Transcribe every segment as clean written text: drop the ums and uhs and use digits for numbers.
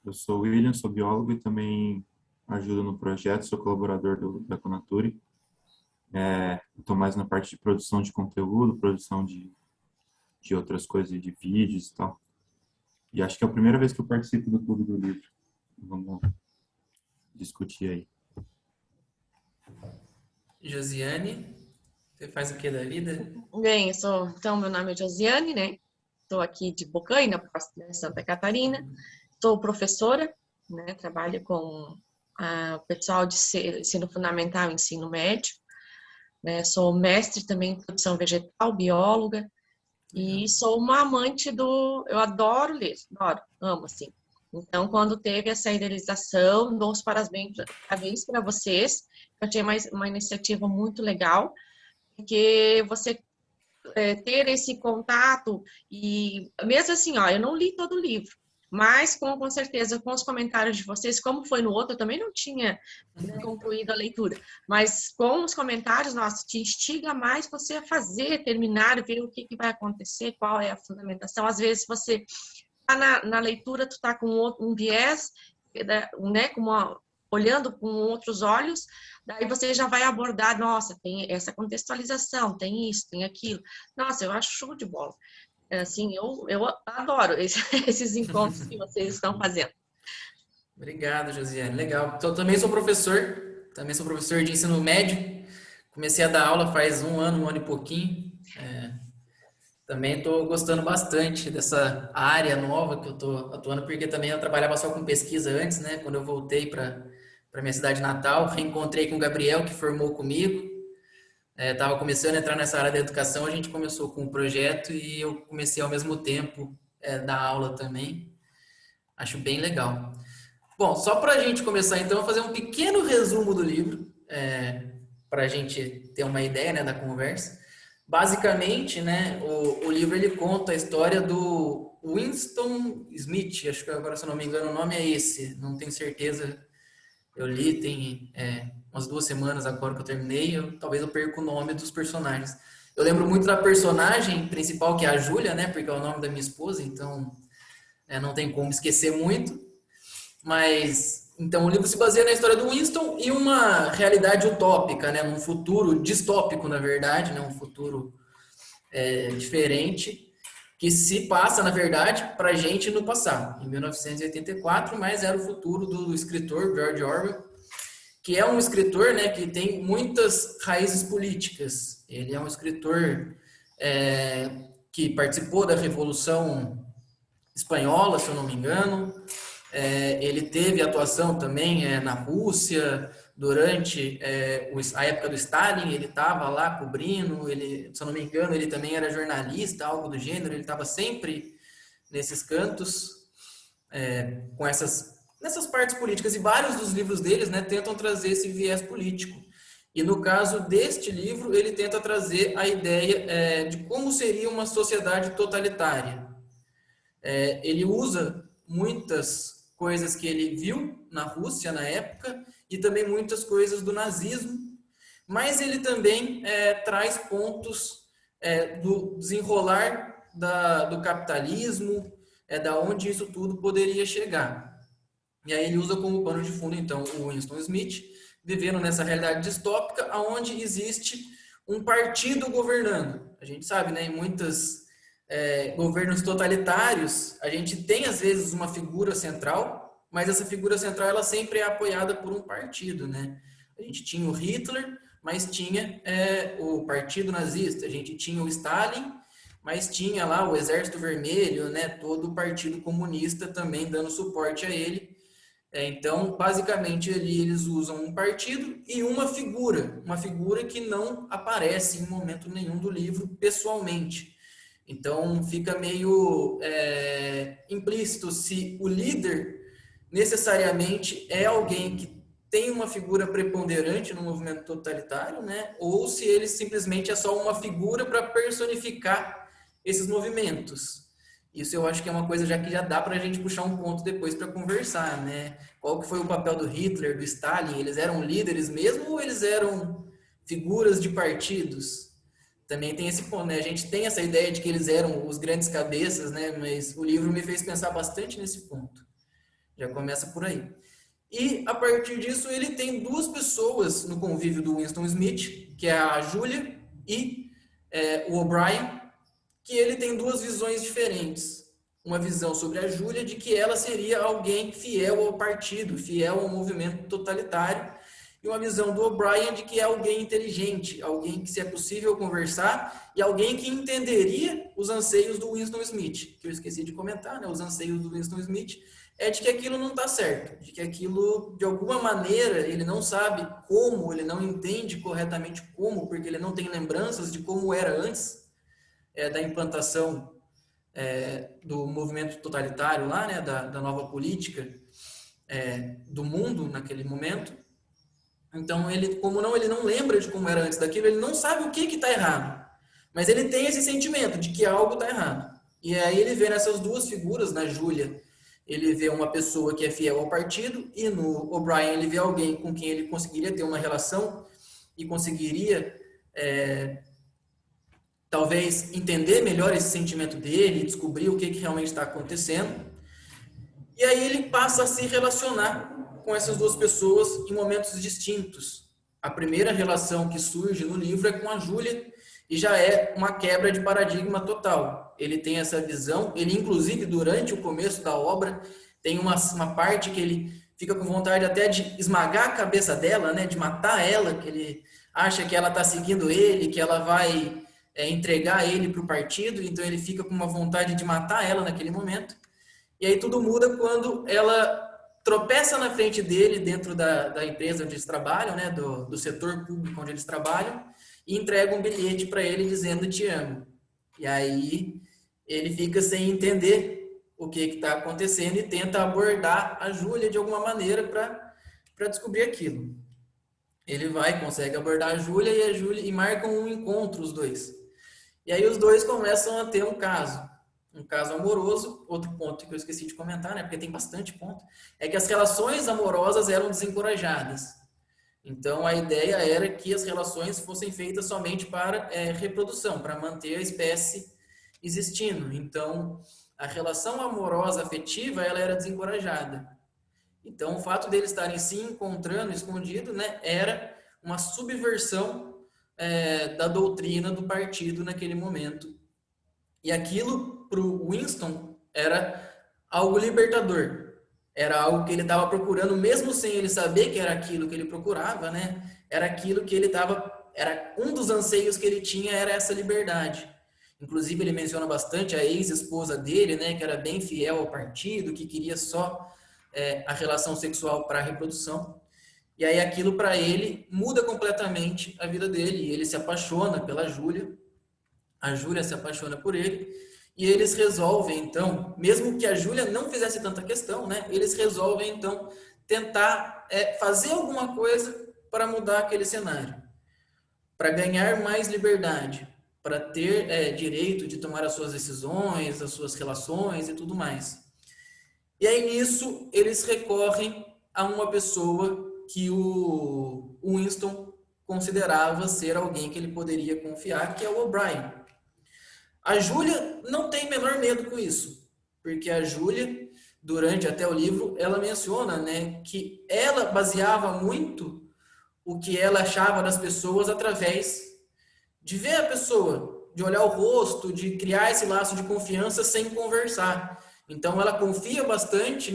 Eu sou o William, sou biólogo e também ajudo no projeto, sou colaborador da Conaturi. Estou mais na parte de produção de conteúdo, produção de outras coisas, de vídeos e tal. E acho que é a primeira vez que eu participo do Clube do Livro. Vamos discutir aí. Josiane, você faz o que da vida? Bem, então, meu nome é Josiane, né? Estou aqui de Bocaina, próximo de Santa Catarina. Sou professora, né? Trabalho com o pessoal de ensino fundamental e ensino médio. Né? Sou mestre também em produção vegetal, bióloga. E sou uma amante eu adoro ler, adoro, amo, assim. Então, quando teve essa idealização, dou os parabéns para vocês. Eu achei uma iniciativa muito legal, porque você ter esse contato e mesmo assim, ó, eu não li todo o livro, mas com certeza com os comentários de vocês, como foi no outro, eu também não tinha concluído a leitura, mas com os comentários, nossa, te instiga mais você a fazer, terminar, ver o que vai acontecer, qual é a fundamentação. Às vezes você tá na leitura, tu tá com um viés, né, olhando com outros olhos, daí você já vai abordar, nossa, tem essa contextualização, tem isso, tem aquilo. Nossa, eu acho show de bola. Assim, eu adoro esses encontros que vocês estão fazendo. Obrigado, Josiane. Legal. Eu também sou professor de ensino médio. Comecei a dar aula faz um ano e pouquinho. Também estou gostando bastante dessa área nova que eu estou atuando, porque também eu trabalhava só com pesquisa antes, né? Quando eu voltei para minha cidade natal, reencontrei com o Gabriel, que formou comigo. Estava começando a entrar nessa área da educação, a gente começou com um projeto e eu comecei ao mesmo tempo dar aula também. Acho bem legal. Bom, só para a gente começar então, fazer um pequeno resumo do livro, para a gente ter uma ideia, né, da conversa. Basicamente, né, o livro ele conta a história do Winston Smith, acho que agora, se eu não me engano, o nome é esse, não tenho certeza. Eu li, tem umas 2 semanas agora que eu terminei, talvez eu perca o nome dos personagens. Eu lembro muito da personagem principal, que é a Júlia, né, porque é o nome da minha esposa, então não tem como esquecer muito. Mas, então, o livro se baseia na história do Winston e uma realidade utópica, né, num futuro distópico, na verdade, né, um futuro diferente, que se passa, na verdade, para a gente no passado, em 1984, mas era o futuro do escritor George Orwell, que é um escritor, né, que tem muitas raízes políticas. Ele é um escritor que participou da Revolução Espanhola, se eu não me engano. Ele teve atuação também na Rússia, durante a época do Stalin, ele estava lá cobrindo, se eu não me engano, ele também era jornalista, algo do gênero, ele estava sempre nesses cantos, nessas partes políticas, e vários dos livros deles, né, tentam trazer esse viés político. E no caso deste livro, ele tenta trazer a ideia de como seria uma sociedade totalitária. Ele usa muitas coisas que ele viu na Rússia na época e também muitas coisas do nazismo, mas ele também traz pontos do desenrolar do capitalismo, da onde isso tudo poderia chegar. E aí ele usa como pano de fundo, então, o Winston Smith, vivendo nessa realidade distópica, onde existe um partido governando. A gente sabe, né, em muitos governos totalitários, a gente tem, às vezes, uma figura central, mas essa figura central ela sempre é apoiada por um partido, né? A gente tinha o Hitler, mas tinha o Partido Nazista. A gente tinha o Stalin, mas tinha lá o Exército Vermelho, né? Todo o Partido Comunista também dando suporte a ele. Então, basicamente, eles usam um partido e uma figura que não aparece em momento nenhum do livro pessoalmente. Então, fica meio implícito se o líder necessariamente é alguém que tem uma figura preponderante no movimento totalitário, né? Ou se ele simplesmente é só uma figura para personificar esses movimentos. Isso eu acho que é uma coisa que já dá para a gente puxar um ponto depois para conversar, né? Qual que foi o papel do Hitler, do Stalin? Eles eram líderes mesmo ou eles eram figuras de partidos? Também tem esse ponto, né? A gente tem essa ideia de que eles eram os grandes cabeças, né? Mas o livro me fez pensar bastante nesse ponto. Já começa por aí. E, a partir disso, ele tem duas pessoas no convívio do Winston Smith, que é a Julia e o O'Brien, que ele tem duas visões diferentes. Uma visão sobre a Julia de que ela seria alguém fiel ao partido, fiel ao movimento totalitário, e uma visão do O'Brien de que é alguém inteligente, alguém que, se é possível conversar, e alguém que entenderia os anseios do Winston Smith, que eu esqueci de comentar, né? Os anseios do Winston Smith é de que aquilo não está certo, de que aquilo, de alguma maneira, ele não sabe como, ele não entende corretamente como, porque ele não tem lembranças de como era antes da implantação do movimento totalitário lá, né, da nova política do mundo naquele momento. Então, ele não lembra de como era antes daquilo, ele não sabe o que está errado, mas ele tem esse sentimento de que algo está errado. E aí ele vê nessas duas figuras, na Júlia, ele vê uma pessoa que é fiel ao partido, e no O'Brien ele vê alguém com quem ele conseguiria ter uma relação e conseguiria talvez entender melhor esse sentimento dele, descobrir o que realmente está acontecendo. E aí ele passa a se relacionar com essas duas pessoas em momentos distintos. A primeira relação que surge no livro é com a Júlia, e já é uma quebra de paradigma total. Ele tem essa visão, ele inclusive durante o começo da obra tem uma parte que ele fica com vontade até de esmagar a cabeça dela, né, de matar ela, que ele acha que ela está seguindo ele, que ela vai entregar ele para o partido, então ele fica com uma vontade de matar ela naquele momento. E aí tudo muda quando ela tropeça na frente dele dentro da empresa onde eles trabalham, né, do setor público onde eles trabalham, e entrega um bilhete para ele dizendo te amo. E aí ele fica sem entender o que está acontecendo e tenta abordar a Júlia de alguma maneira para descobrir aquilo. Ele consegue abordar a Júlia e marcam um encontro os dois. E aí os dois começam a ter um caso amoroso. Outro ponto que eu esqueci de comentar, né, porque tem bastante ponto, é que as relações amorosas eram desencorajadas. Então a ideia era que as relações fossem feitas somente para reprodução, para manter a espécie existindo. Então a relação amorosa afetiva ela era desencorajada. Então o fato deles estarem se encontrando escondido, né, era uma subversão da doutrina do partido naquele momento. E aquilo, para o Winston, era algo libertador. Era algo que ele estava procurando, mesmo sem ele saber que era aquilo que ele procurava, né? Era aquilo que ele estava... Era um dos anseios que ele tinha, era essa liberdade. Inclusive, ele menciona bastante a ex-esposa dele, né? Que era bem fiel ao partido, que queria só a relação sexual para a reprodução. E aí aquilo para ele muda completamente a vida dele. Ele se apaixona pela Júlia, a Júlia se apaixona por ele, e eles resolvem então, mesmo que a Júlia não fizesse tanta questão, né? Eles resolvem então tentar fazer alguma coisa para mudar aquele cenário, para ganhar mais liberdade, para ter direito de tomar as suas decisões, as suas relações e tudo mais. E aí nisso eles recorrem a uma pessoa que o Winston considerava ser alguém que ele poderia confiar, que é o O'Brien. A Júlia não tem menor medo com isso, porque a Júlia, durante até o livro, ela menciona, né, que ela baseava muito o que ela achava das pessoas através de ver a pessoa, de olhar o rosto, de criar esse laço de confiança sem conversar. Então ela confia bastante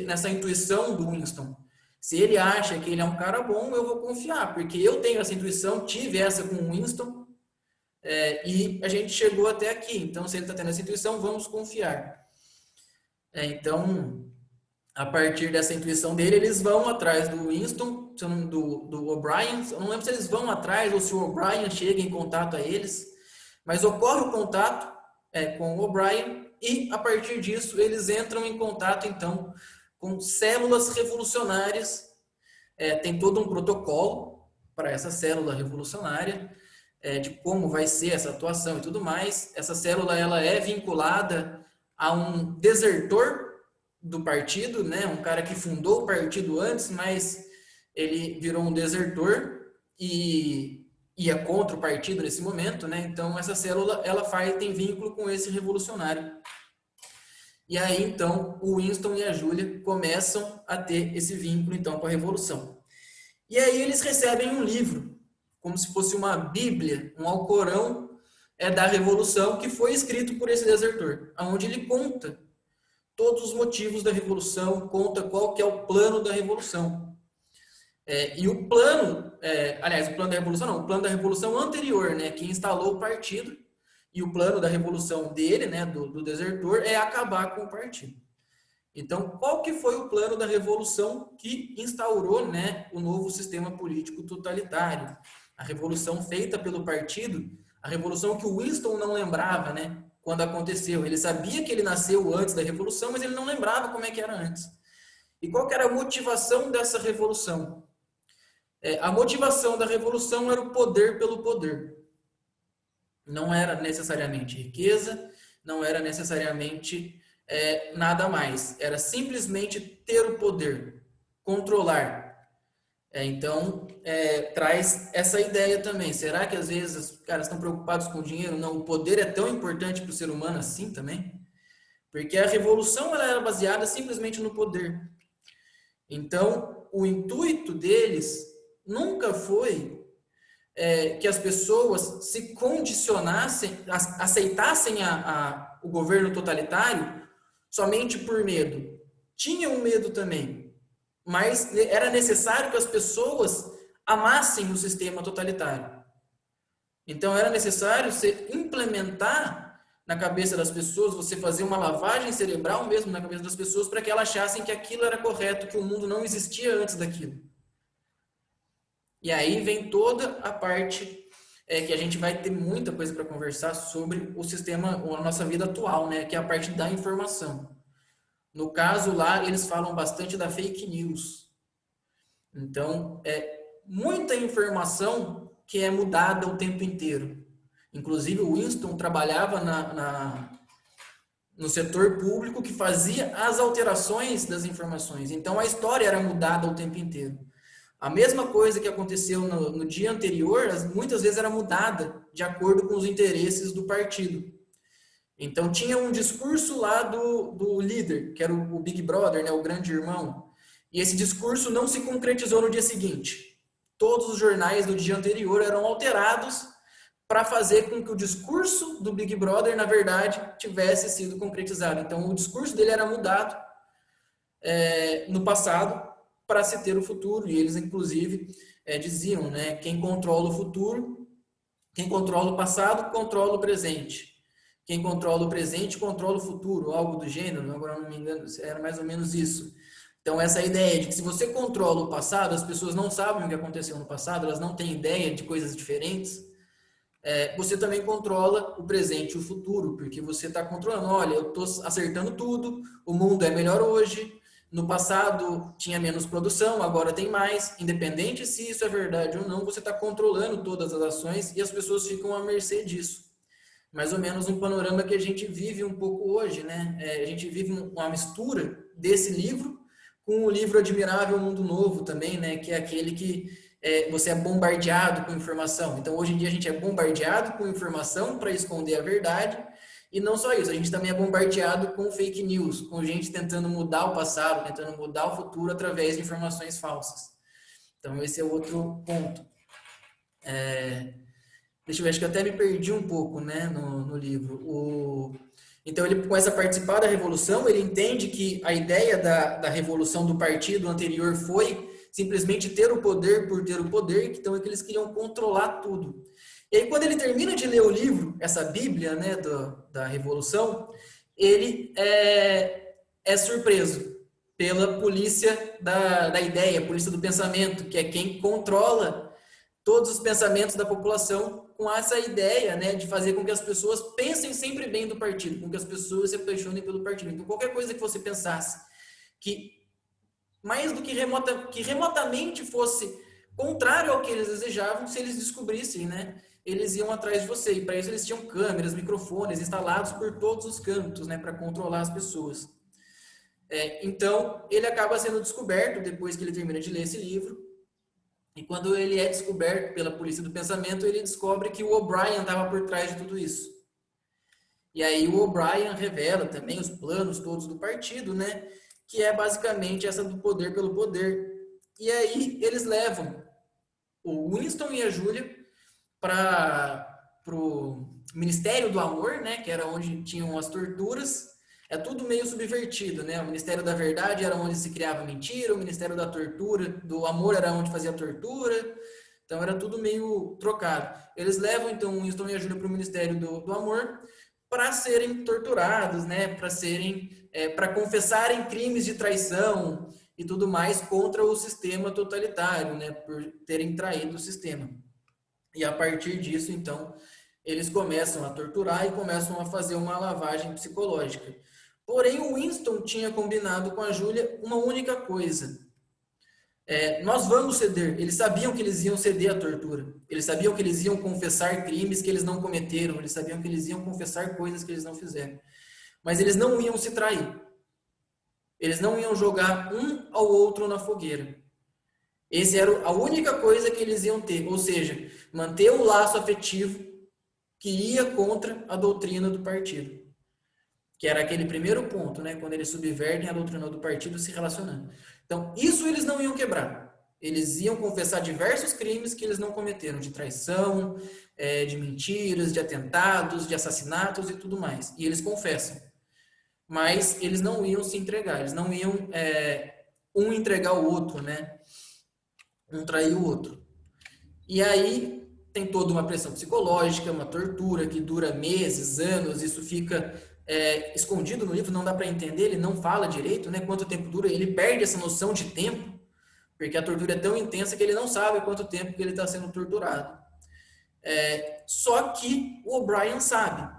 nessa intuição do Winston. Se ele acha que ele é um cara bom, eu vou confiar, porque eu tenho essa intuição, tive essa com o Winston, e a gente chegou até aqui. Então, se ele está tendo essa intuição, vamos confiar. Então, a partir dessa intuição dele, eles vão atrás do Winston, do O'Brien. Eu não lembro se eles vão atrás ou se o O'Brien chega em contato a eles, mas ocorre o contato com o O'Brien, e a partir disso eles entram em contato então com células revolucionárias. Tem todo um protocolo para essa célula revolucionária, de como vai ser essa atuação e tudo mais. Essa célula ela é vinculada a um desertor do partido, né? Um cara que fundou o partido antes, mas ele virou um desertor e ia contra o partido nesse momento, né? Então essa célula ela tem vínculo com esse revolucionário. E aí, então, o Winston e a Júlia começam a ter esse vínculo, então, com a Revolução. E aí eles recebem um livro, como se fosse uma Bíblia, um Alcorão da Revolução, que foi escrito por esse desertor, onde ele conta todos os motivos da Revolução, conta qual que é o plano da Revolução. E o plano, aliás, o plano da Revolução não, o plano da Revolução anterior, né, que instalou o partido, e o plano da Revolução dele, né, do desertor, é acabar com o partido. Então, qual que foi o plano da Revolução que instaurou, né, o novo sistema político totalitário? A Revolução feita pelo partido, a Revolução que o Winston não lembrava, né, quando aconteceu. Ele sabia que ele nasceu antes da Revolução, mas ele não lembrava como é que era antes. E qual que era a motivação dessa Revolução? A motivação da Revolução era o poder pelo poder. Não era necessariamente riqueza, não era necessariamente nada mais. Era simplesmente ter o poder, controlar. Então, traz essa ideia também. Será que às vezes os caras estão preocupados com o dinheiro? Não, o poder é tão importante para o ser humano assim também? Porque a revolução ela era baseada simplesmente no poder. Então, o intuito deles nunca foi que as pessoas se condicionassem, aceitassem o governo totalitário somente por medo. Tinham medo também, mas era necessário que as pessoas amassem o sistema totalitário. Então era necessário você implementar na cabeça das pessoas, você fazer uma lavagem cerebral mesmo na cabeça das pessoas para que elas achassem que aquilo era correto, que o mundo não existia antes daquilo. E aí vem toda a parte que a gente vai ter muita coisa para conversar sobre o sistema, a nossa vida atual, né? Que é a parte da informação. No caso lá, eles falam bastante da fake news. Então, muita informação que é mudada o tempo inteiro. Inclusive, o Winston trabalhava no setor público que fazia as alterações das informações. Então, a história era mudada o tempo inteiro. A mesma coisa que aconteceu no dia anterior, muitas vezes era mudada de acordo com os interesses do partido. Então, tinha um discurso lá do líder, que era o Big Brother, né, o grande irmão, e esse discurso não se concretizou no dia seguinte. Todos os jornais do dia anterior eram alterados para fazer com que o discurso do Big Brother, na verdade, tivesse sido concretizado. Então, o discurso dele era mudado no passado, para se ter o futuro, e eles inclusive diziam, né, quem controla o futuro, quem controla o passado, controla o presente. Quem controla o presente, controla o futuro, algo do gênero, agora não me engano, era mais ou menos isso. Então essa ideia de que se você controla o passado, as pessoas não sabem o que aconteceu no passado, elas não têm ideia de coisas diferentes, você também controla o presente e o futuro, porque você está controlando, olha, eu estou acertando tudo, o mundo é melhor hoje, no passado tinha menos produção, agora tem mais. Independente se isso é verdade ou não, você está controlando todas as ações e as pessoas ficam à mercê disso. Mais ou menos um panorama que a gente vive um pouco hoje, né? A gente vive uma mistura desse livro com o livro Admirável Mundo Novo também, né? Que é aquele que você é bombardeado com informação. Então, hoje em dia, a gente é bombardeado com informação para esconder a verdade. E não só isso, a gente também é bombardeado com fake news, com gente tentando mudar o passado, tentando mudar o futuro através de informações falsas. Então, esse é outro ponto. Deixa eu ver, acho que eu até me perdi um pouco, né, no livro. Então, ele começa a participar da Revolução, ele entende que a ideia da Revolução do partido anterior foi simplesmente ter o poder por ter o poder, então é que eles queriam controlar tudo. E aí, quando ele termina de ler o livro, essa Bíblia, né, da Revolução, ele é surpreso pela polícia da ideia, a polícia do pensamento, que é quem controla todos os pensamentos da população com essa ideia, né, de fazer com que as pessoas pensem sempre bem do partido, com que as pessoas se apaixonem pelo partido. Então, qualquer coisa que você pensasse que mais do que remotamente fosse contrário ao que eles desejavam, se eles descobrissem, né, eles iam atrás de você. E para isso eles tinham câmeras, microfones instalados por todos os cantos, né, para controlar as pessoas. Então, ele acaba sendo descoberto depois que ele termina de ler esse livro. E quando ele é descoberto pela polícia do pensamento, ele descobre que o O'Brien estava por trás de tudo isso. E aí o O'Brien revela também os planos todos do partido, né? Que é basicamente essa do poder pelo poder. E aí eles levam o Winston e a Júlia para o Ministério do Amor, né? Que era onde tinham as torturas. É tudo meio subvertido, né? O Ministério da Verdade era onde se criava mentira, o Ministério da Tortura, do Amor era onde fazia tortura. Então era tudo meio trocado. Eles levam então o Winston e a Júlia para o Ministério do Amor para serem torturados, né? Para confessarem crimes de traição e tudo mais contra o sistema totalitário, né? Por terem traído o sistema. E a partir disso, então, eles começam a torturar e começam a fazer uma lavagem psicológica. Porém, o Winston tinha combinado com a Júlia uma única coisa. Nós vamos ceder. Eles sabiam que eles iam ceder à tortura. Eles sabiam que eles iam confessar crimes que eles não cometeram. Eles sabiam que eles iam confessar coisas que eles não fizeram. Mas eles não iam se trair. Eles não iam jogar um ao outro na fogueira. Essa era a única coisa que eles iam ter. Ou seja, manter o laço afetivo que ia contra a doutrina do partido. Que era aquele primeiro ponto, né? Quando eles subvertem a doutrina do partido se relacionando. Então, isso eles não iam quebrar. Eles iam confessar diversos crimes que eles não cometeram, de traição, de mentiras, de atentados, de assassinatos e tudo mais. E eles confessam. Mas eles não iam se entregar, eles não iam um entregar o outro, né? Um trair o outro. E aí tem toda uma pressão psicológica, uma tortura que dura meses, anos, isso fica escondido no livro, não dá para entender, ele não fala direito, né? Quanto tempo dura, ele perde essa noção de tempo, porque a tortura é tão intensa que ele não sabe quanto tempo que ele está sendo torturado. Só que o O'Brien sabe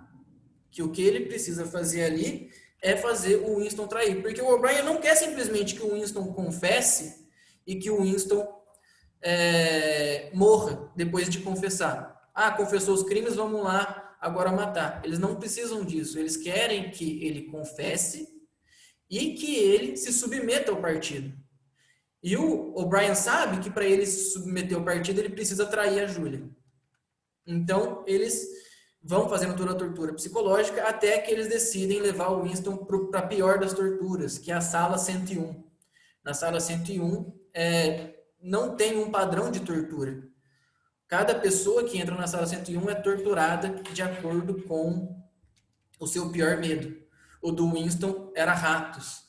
que o que ele precisa fazer ali é fazer o Winston trair, porque o O'Brien não quer simplesmente que o Winston confesse e que o Winston morra depois de confessar. Confessou os crimes, vamos lá agora matar. Eles não precisam disso. Eles querem que ele confesse e que ele se submeta ao partido. E o O'Brien sabe que para ele se submeter ao partido, ele precisa trair a Júlia. Então, eles vão fazendo toda a tortura psicológica até que eles decidem levar o Winston para a pior das torturas, que é a sala 101. Na sala 101, não tem um padrão de tortura. Cada pessoa que entra na sala 101 é torturada de acordo com o seu pior medo. O do Winston era ratos.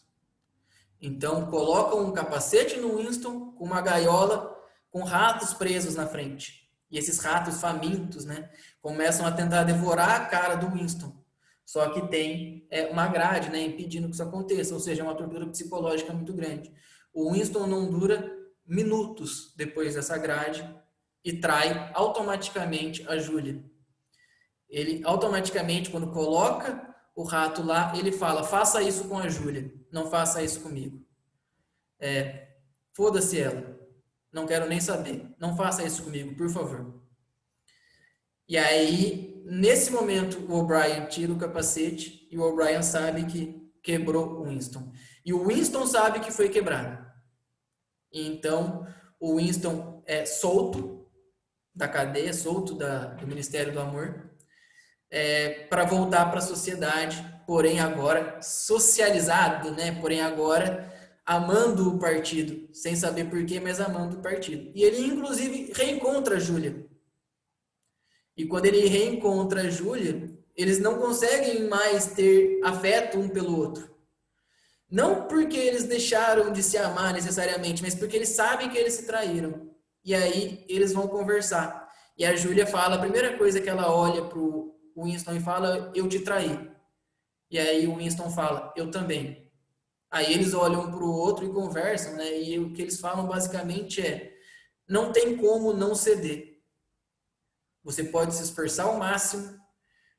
Então, colocam um capacete no Winston com uma gaiola com ratos presos na frente. E esses ratos famintos, né, começam a tentar devorar a cara do Winston. Só que tem uma grade, né, impedindo que isso aconteça. Ou seja, é uma tortura psicológica muito grande. O Winston não dura minutos depois dessa grade e trai automaticamente a Júlia. Ele automaticamente, quando coloca o rato lá, ele fala: faça isso com a Júlia, não faça isso comigo. Foda-se ela, não quero nem saber, não faça isso comigo, por favor. E aí, nesse momento, o O'Brien tira o capacete e o O'Brien sabe que quebrou o Winston. E o Winston sabe que foi quebrado. Então, o Winston é solto da cadeia, solto do Ministério do Amor, para voltar para a sociedade, porém agora socializado, né? Porém agora amando o partido, sem saber porquê, mas amando o partido. E ele, inclusive, reencontra a Júlia. E quando ele reencontra a Júlia, eles não conseguem mais ter afeto um pelo outro. Não porque eles deixaram de se amar necessariamente, mas porque eles sabem que eles se traíram. E aí eles vão conversar. E a Júlia fala, a primeira coisa que ela olha pro Winston e fala: eu te traí. E aí o Winston fala: eu também. Aí eles olham pro outro e conversam, né? E o que eles falam basicamente é: não tem como não ceder. Você pode se esforçar ao máximo,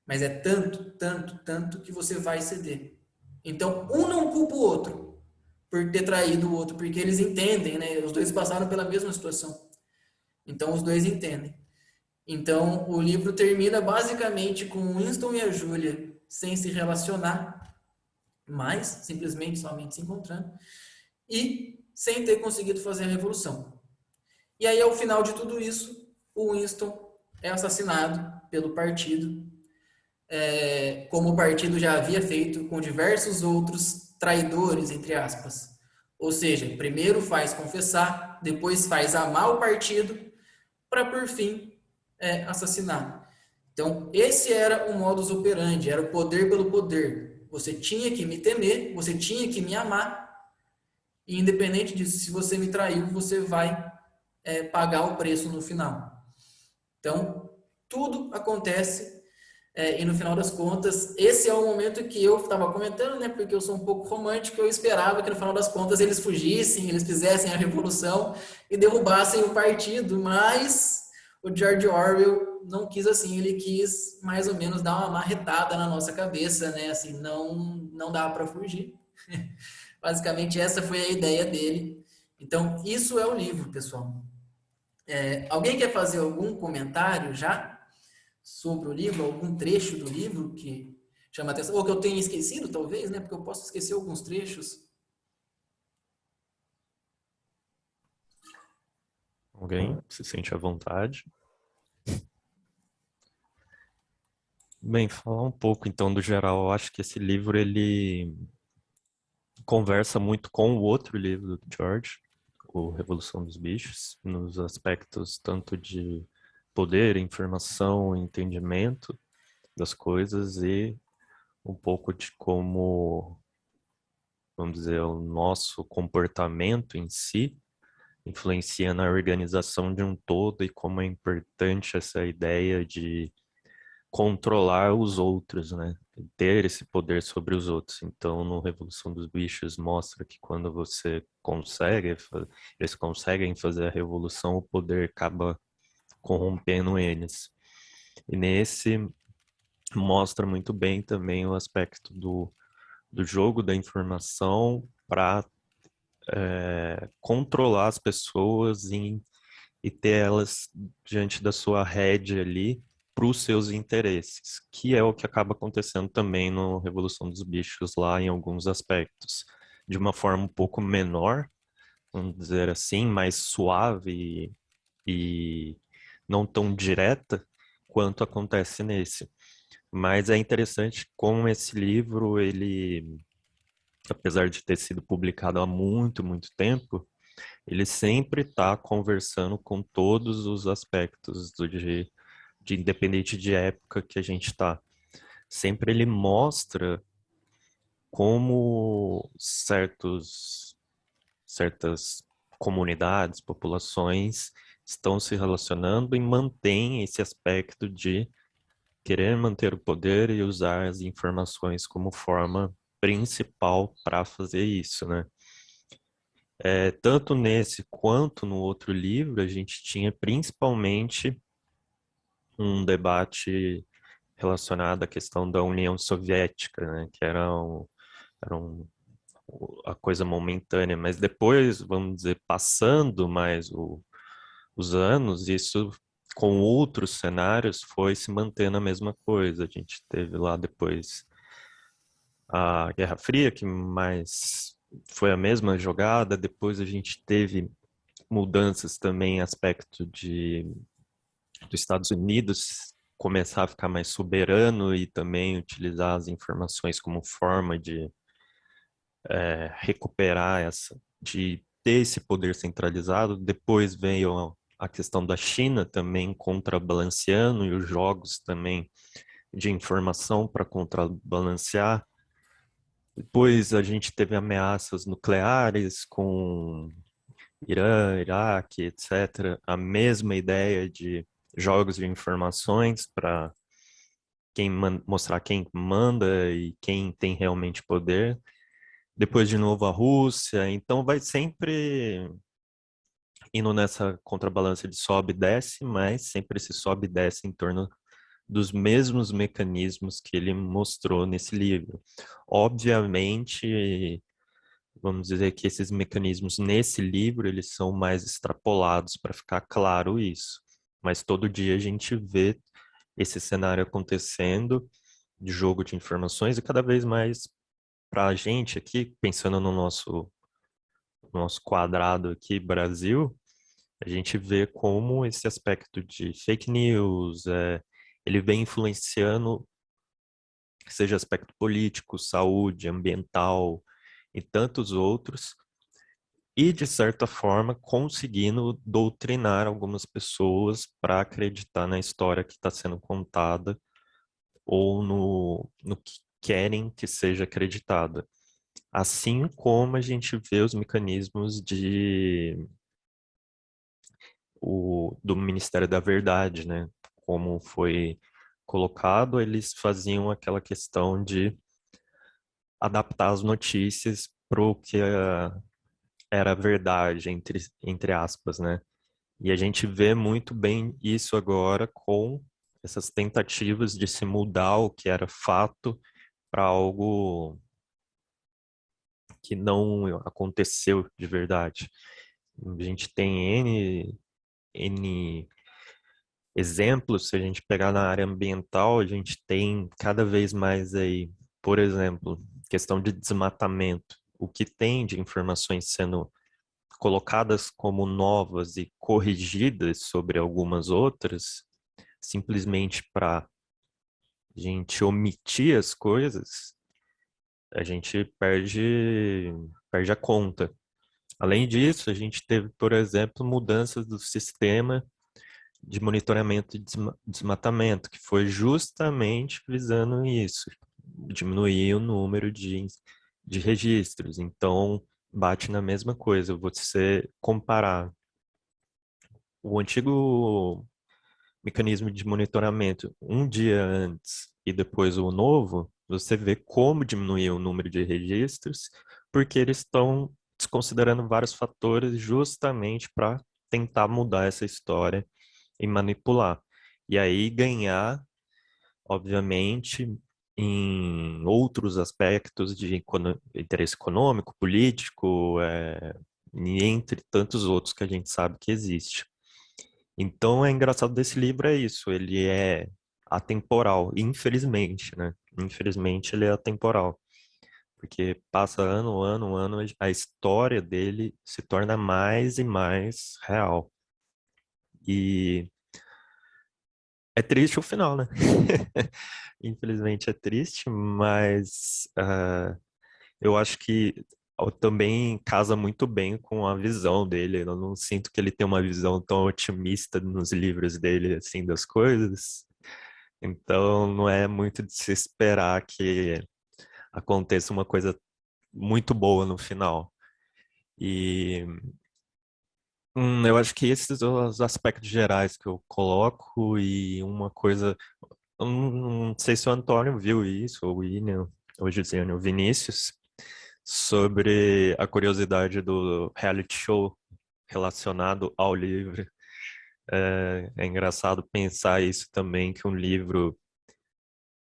mas é tanto, tanto, tanto que você vai ceder. Então, um não culpa o outro por ter traído o outro, porque eles entendem, né? Os dois passaram pela mesma situação. Então, os dois entendem. Então, o livro termina basicamente com Winston e a Júlia sem se relacionar, mas simplesmente somente se encontrando e sem ter conseguido fazer a revolução. E aí, ao final de tudo isso, o Winston é assassinado pelo partido como o partido já havia feito com diversos outros traidores, entre aspas. Ou seja, primeiro faz confessar, depois faz amar o partido, para por fim assassinar. Então, esse era o modus operandi, era o poder pelo poder. Você tinha que me temer, você tinha que me amar, e independente disso, se você me traiu, você vai pagar o preço no final. Então, tudo acontece e no final das contas, esse é o momento que eu estava comentando, né? Porque eu sou um pouco romântico, eu esperava que no final das contas eles fugissem, eles fizessem a revolução e derrubassem o partido, mas o George Orwell não quis assim, ele quis mais ou menos dar uma marretada na nossa cabeça, né? Assim, não dá para fugir. Basicamente, essa foi a ideia dele. Então, isso é o livro, pessoal. Alguém quer fazer algum comentário já sobre o livro, algum trecho do livro que chama atenção, ou que eu tenha esquecido, talvez, né? Porque eu posso esquecer alguns trechos. Alguém se sente à vontade? Bem, falar um pouco então do geral. Eu acho que esse livro ele conversa muito com o outro livro do George, o Revolução dos Bichos, nos aspectos tanto de poder, informação, entendimento das coisas e um pouco de como, vamos dizer, o nosso comportamento em si influencia na organização de um todo e como é importante essa ideia de controlar os outros, né? Ter esse poder sobre os outros. Então, no Revolução dos Bichos mostra que quando você consegue, eles conseguem fazer a revolução, o poder acaba corrompendo eles. E nesse mostra muito bem também o aspecto do jogo da informação para controlar as pessoas e ter elas diante da sua rede ali para os seus interesses, que é o que acaba acontecendo também no Revolução dos Bichos lá em alguns aspectos, de uma forma um pouco menor, vamos dizer assim, mais suave e não tão direta quanto acontece nesse. Mas é interessante como esse livro, ele, apesar de ter sido publicado há muito, muito tempo, ele sempre está conversando com todos os aspectos de independente de época que a gente está. Sempre ele mostra como certas comunidades, populações estão se relacionando e mantém esse aspecto de querer manter o poder e usar as informações como forma principal para fazer isso, né? Tanto nesse quanto no outro livro, a gente tinha principalmente um debate relacionado à questão da União Soviética, né? Que era a coisa momentânea, mas depois, vamos dizer, passando mais os anos, isso com outros cenários foi se mantendo a mesma coisa. A gente teve lá depois a Guerra Fria, que mais foi a mesma jogada, depois a gente teve mudanças também em aspecto dos Estados Unidos começar a ficar mais soberano e também utilizar as informações como forma de recuperar de ter esse poder centralizado. Depois veio a questão da China também contrabalanceando e os jogos também de informação para contrabalancear. Depois a gente teve ameaças nucleares com Irã, Iraque, etc. A mesma ideia de jogos de informações para mostrar quem manda e quem tem realmente poder. Depois de novo a Rússia. Então vai sempre indo nessa contrabalança de sobe e desce, mas sempre se sobe e desce em torno dos mesmos mecanismos que ele mostrou nesse livro. Obviamente, vamos dizer que esses mecanismos nesse livro, eles são mais extrapolados para ficar claro isso. Mas todo dia a gente vê esse cenário acontecendo de jogo de informações e cada vez mais para a gente aqui, pensando no nosso quadrado aqui, Brasil, a gente vê como esse aspecto de fake news, ele vem influenciando seja aspecto político, saúde, ambiental e tantos outros, e, de certa forma, conseguindo doutrinar algumas pessoas para acreditar na história que está sendo contada ou no que querem que seja acreditada. Assim como a gente vê os mecanismos do Ministério da Verdade, né? Como foi colocado, eles faziam aquela questão de adaptar as notícias para o que era verdade, entre aspas, né? E a gente vê muito bem isso agora com essas tentativas de se mudar o que era fato para algo que não aconteceu de verdade. A gente tem N exemplos, se a gente pegar na área ambiental, a gente tem cada vez mais aí, por exemplo, questão de desmatamento. O que tem de informações sendo colocadas como novas e corrigidas sobre algumas outras, simplesmente para a gente omitir as coisas, a gente perde a conta. Além disso, a gente teve, por exemplo, mudanças do sistema de monitoramento de desmatamento, que foi justamente visando isso, diminuir o número de registros. Então, bate na mesma coisa, você comparar o antigo mecanismo de monitoramento um dia antes e depois o novo, você vê como diminuiu o número de registros, porque eles estão desconsiderando vários fatores justamente para tentar mudar essa história e manipular. E aí ganhar, obviamente, em outros aspectos de interesse econômico, político, e entre tantos outros que a gente sabe que existe. Então, é engraçado desse livro é isso, ele é atemporal, infelizmente, né? Infelizmente ele é atemporal, porque passa ano, a história dele se torna mais e mais real. E é triste o final, né? Infelizmente é triste, mas eu acho que também casa muito bem com a visão dele. Eu não sinto que ele tem uma visão tão otimista nos livros dele, assim, das coisas. Então, não é muito de se esperar que aconteça uma coisa muito boa no final. E eu acho que esses são os aspectos gerais que eu coloco. E uma coisa, eu não sei se o Antônio viu isso, ou o William, ou o Josiane, ou o Vinícius, sobre a curiosidade do reality show relacionado ao livro. É engraçado pensar isso também, que um livro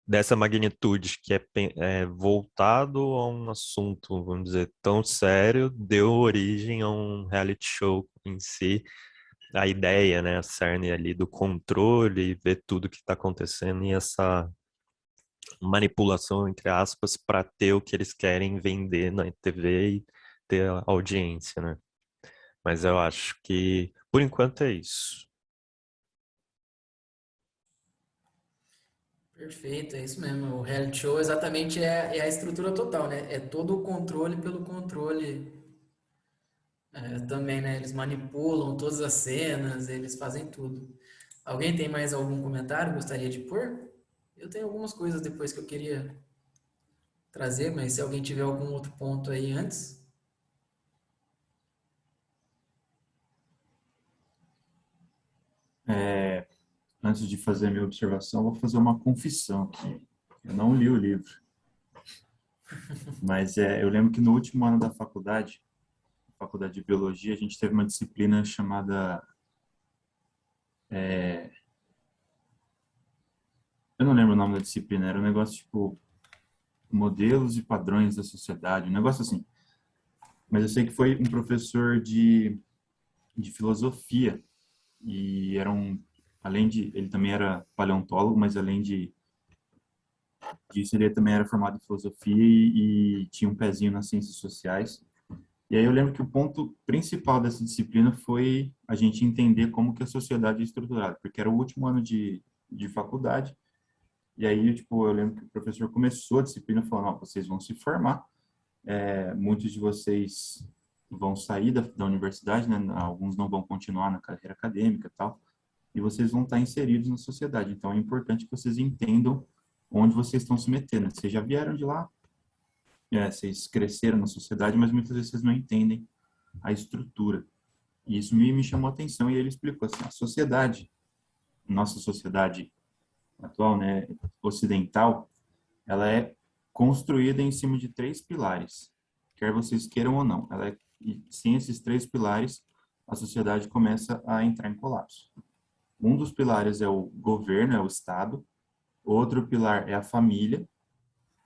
dessa magnitude, que é voltado a um assunto, vamos dizer, tão sério, deu origem a um reality show em si. A ideia, né, a cerne ali do controle, ver tudo que está acontecendo e essa manipulação, entre aspas, para ter o que eles querem vender na TV e ter a audiência, né? Mas eu acho que, por enquanto, é isso. Perfeito, é isso mesmo. O reality show exatamente é a estrutura total, né? É todo o controle pelo controle também, né? Eles manipulam todas as cenas, eles fazem tudo. Alguém tem mais algum comentário que gostaria de pôr? Eu tenho algumas coisas depois que eu queria trazer, mas se alguém tiver algum outro ponto aí antes. Antes de fazer a minha observação, vou fazer uma confissão aqui. Eu não li o livro, mas eu lembro que no último ano da faculdade de biologia, a gente teve uma disciplina chamada, eu não lembro o nome da disciplina, era um negócio tipo modelos e padrões da sociedade, um negócio assim. Mas eu sei que foi um professor de filosofia e ele também era paleontólogo, mas além disso ele também era formado em filosofia e tinha um pezinho nas ciências sociais. E aí eu lembro que o ponto principal dessa disciplina foi a gente entender como que a sociedade é estruturada, porque era o último ano de faculdade E aí, tipo, eu lembro que o professor começou a disciplina falando, ó, vocês vão se formar, muitos de vocês vão sair da universidade, né? Alguns não vão continuar na carreira acadêmica e tal, e vocês vão estar inseridos na sociedade. Então, é importante que vocês entendam onde vocês estão se metendo. Vocês já vieram de lá, vocês cresceram na sociedade, mas muitas vezes vocês não entendem a estrutura. E isso me chamou a atenção, e ele explicou assim, a sociedade, nossa sociedade atual, né, ocidental, ela é construída em cima de 3 pilares, quer vocês queiram ou não. E sem esses 3 pilares, a sociedade começa a entrar em colapso. Um dos pilares é o governo, é o Estado, outro pilar é a família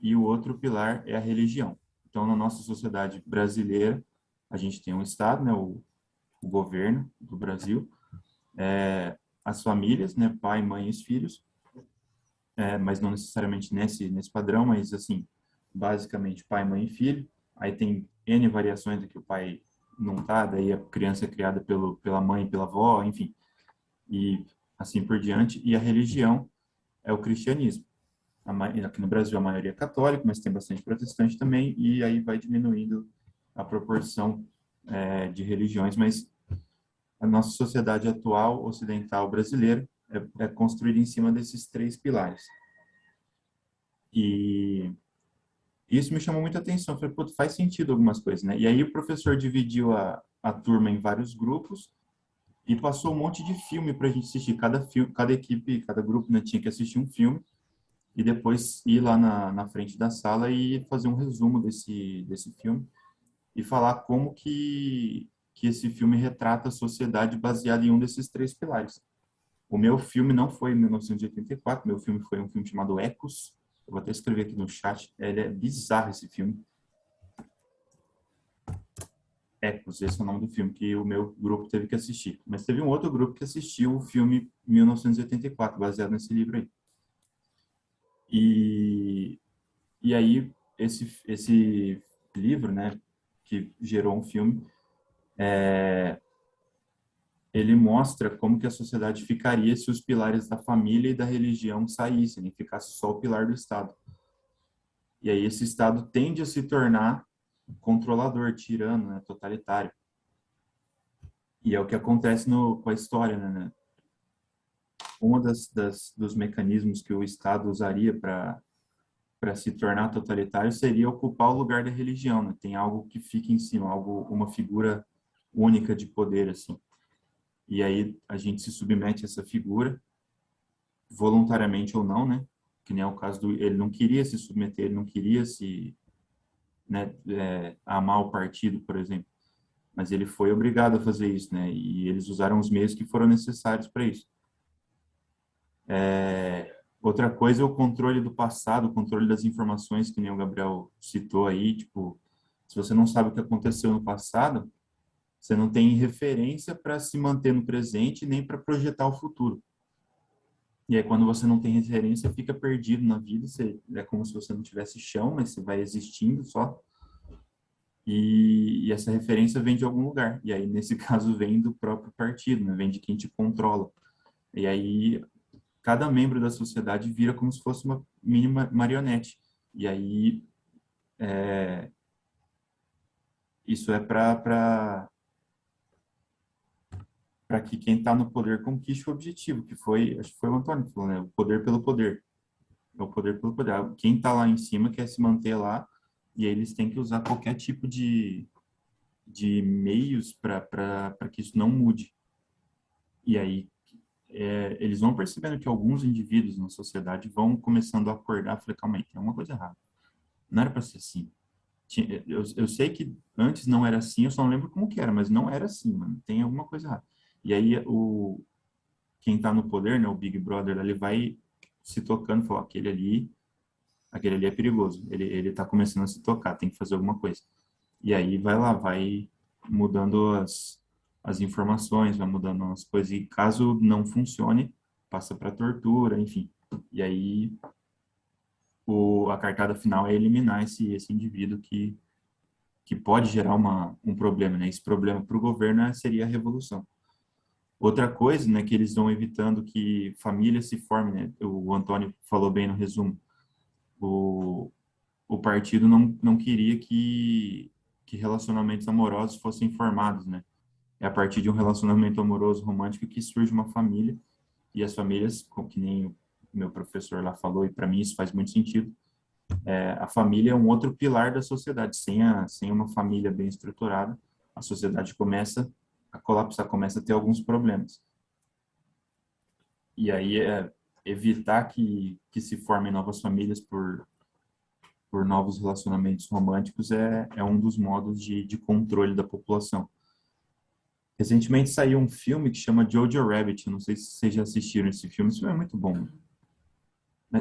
e o outro pilar é a religião. Então, na nossa sociedade brasileira, a gente tem um Estado, né, o governo do Brasil, as famílias, né, pai, mãe e os filhos, mas não necessariamente nesse padrão, mas assim, basicamente pai, mãe e filho. Aí tem N variações aqui, o pai não tá, daí a criança é criada pela mãe e pela avó, enfim, e assim por diante. E a religião é o cristianismo. Aqui no Brasil a maioria é católica, mas tem bastante protestante também, e aí vai diminuindo a proporção de religiões, mas a nossa sociedade atual, ocidental brasileira, é construída em cima desses 3 pilares. E isso me chamou muita atenção. Eu falei, pô, faz sentido algumas coisas, né? E aí o professor dividiu a turma em vários grupos e passou um monte de filme para a gente assistir. Cada equipe, cada grupo, né, tinha que assistir um filme e depois ir lá na frente da sala e fazer um resumo desse filme e falar como que esse filme retrata a sociedade baseada em um desses 3 pilares. O meu filme não foi em 1984, meu filme foi um filme chamado Ecos. Eu vou até escrever aqui no chat. Ele é bizarro, esse filme. Ecos, esse é o nome do filme que o meu grupo teve que assistir. Mas teve um outro grupo que assistiu o filme 1984, baseado nesse livro aí. E aí, esse livro, né, que gerou um filme, ele mostra como que a sociedade ficaria se os pilares da família e da religião saíssem e ficasse só o pilar do Estado. E aí esse Estado tende a se tornar controlador, tirano, né, totalitário. E é o que acontece com a história, né? Um dos mecanismos que o Estado usaria para se tornar totalitário seria ocupar o lugar da religião, né? Tem algo que fica em cima, uma figura única de poder, assim. E aí a gente se submete a essa figura, voluntariamente ou não, né? Que nem é o caso ele não queria se submeter, ele não queria né, amar o partido, por exemplo. Mas ele foi obrigado a fazer isso, né? E eles usaram os meios que foram necessários para isso. Outra coisa é o controle do passado, o controle das informações, que nem o Gabriel citou aí. Tipo, se você não sabe o que aconteceu no passado, você não tem referência para se manter no presente nem para projetar o futuro. E aí, quando você não tem referência, fica perdido na vida. É como se você não tivesse chão, mas você vai existindo só. E essa referência vem de algum lugar. E aí, nesse caso, vem do próprio partido, né? Vem de quem te controla. E aí, cada membro da sociedade vira como se fosse uma mini marionete. E aí, isso é para que quem está no poder conquiste o objetivo, acho que foi o Antônio que falou, né? O poder pelo poder. É o poder pelo poder. Quem está lá em cima quer se manter lá, e aí eles têm que usar qualquer tipo de meios para que isso não mude. E aí eles vão percebendo que alguns indivíduos na sociedade vão começando a acordar, falei, calma aí, tem uma coisa errada. Não era para ser assim. Eu sei que antes não era assim, eu só não lembro como que era, mas não era assim, mano. Tem alguma coisa errada. E aí quem está no poder, né, o Big Brother, ele vai se tocando e fala, aquele ali é perigoso. Ele tá começando a se tocar, tem que fazer alguma coisa. E aí vai mudando as informações, vai mudando as coisas. E caso não funcione, passa para tortura, enfim. E aí a cartada final é eliminar esse indivíduo que pode gerar um problema, né? Esse problema para o governo seria a revolução. Outra coisa, né, que eles vão evitando que famílias se formem, né? O Antônio falou bem no resumo. O, o partido não queria que relacionamentos amorosos fossem formados, né? É a partir de um relacionamento amoroso romântico que surge uma família, e as famílias, que nem o meu professor lá falou, e para mim isso faz muito sentido, a família é um outro pilar da sociedade. Sem uma família bem estruturada, a sociedade começa a colapsar, começa a ter alguns problemas. E aí evitar que se formem novas famílias por novos relacionamentos românticos é um dos modos de controle da população. Recentemente saiu um filme que chama Jojo Rabbit. Eu não sei se vocês já assistiram esse filme. Esse filme é muito bom.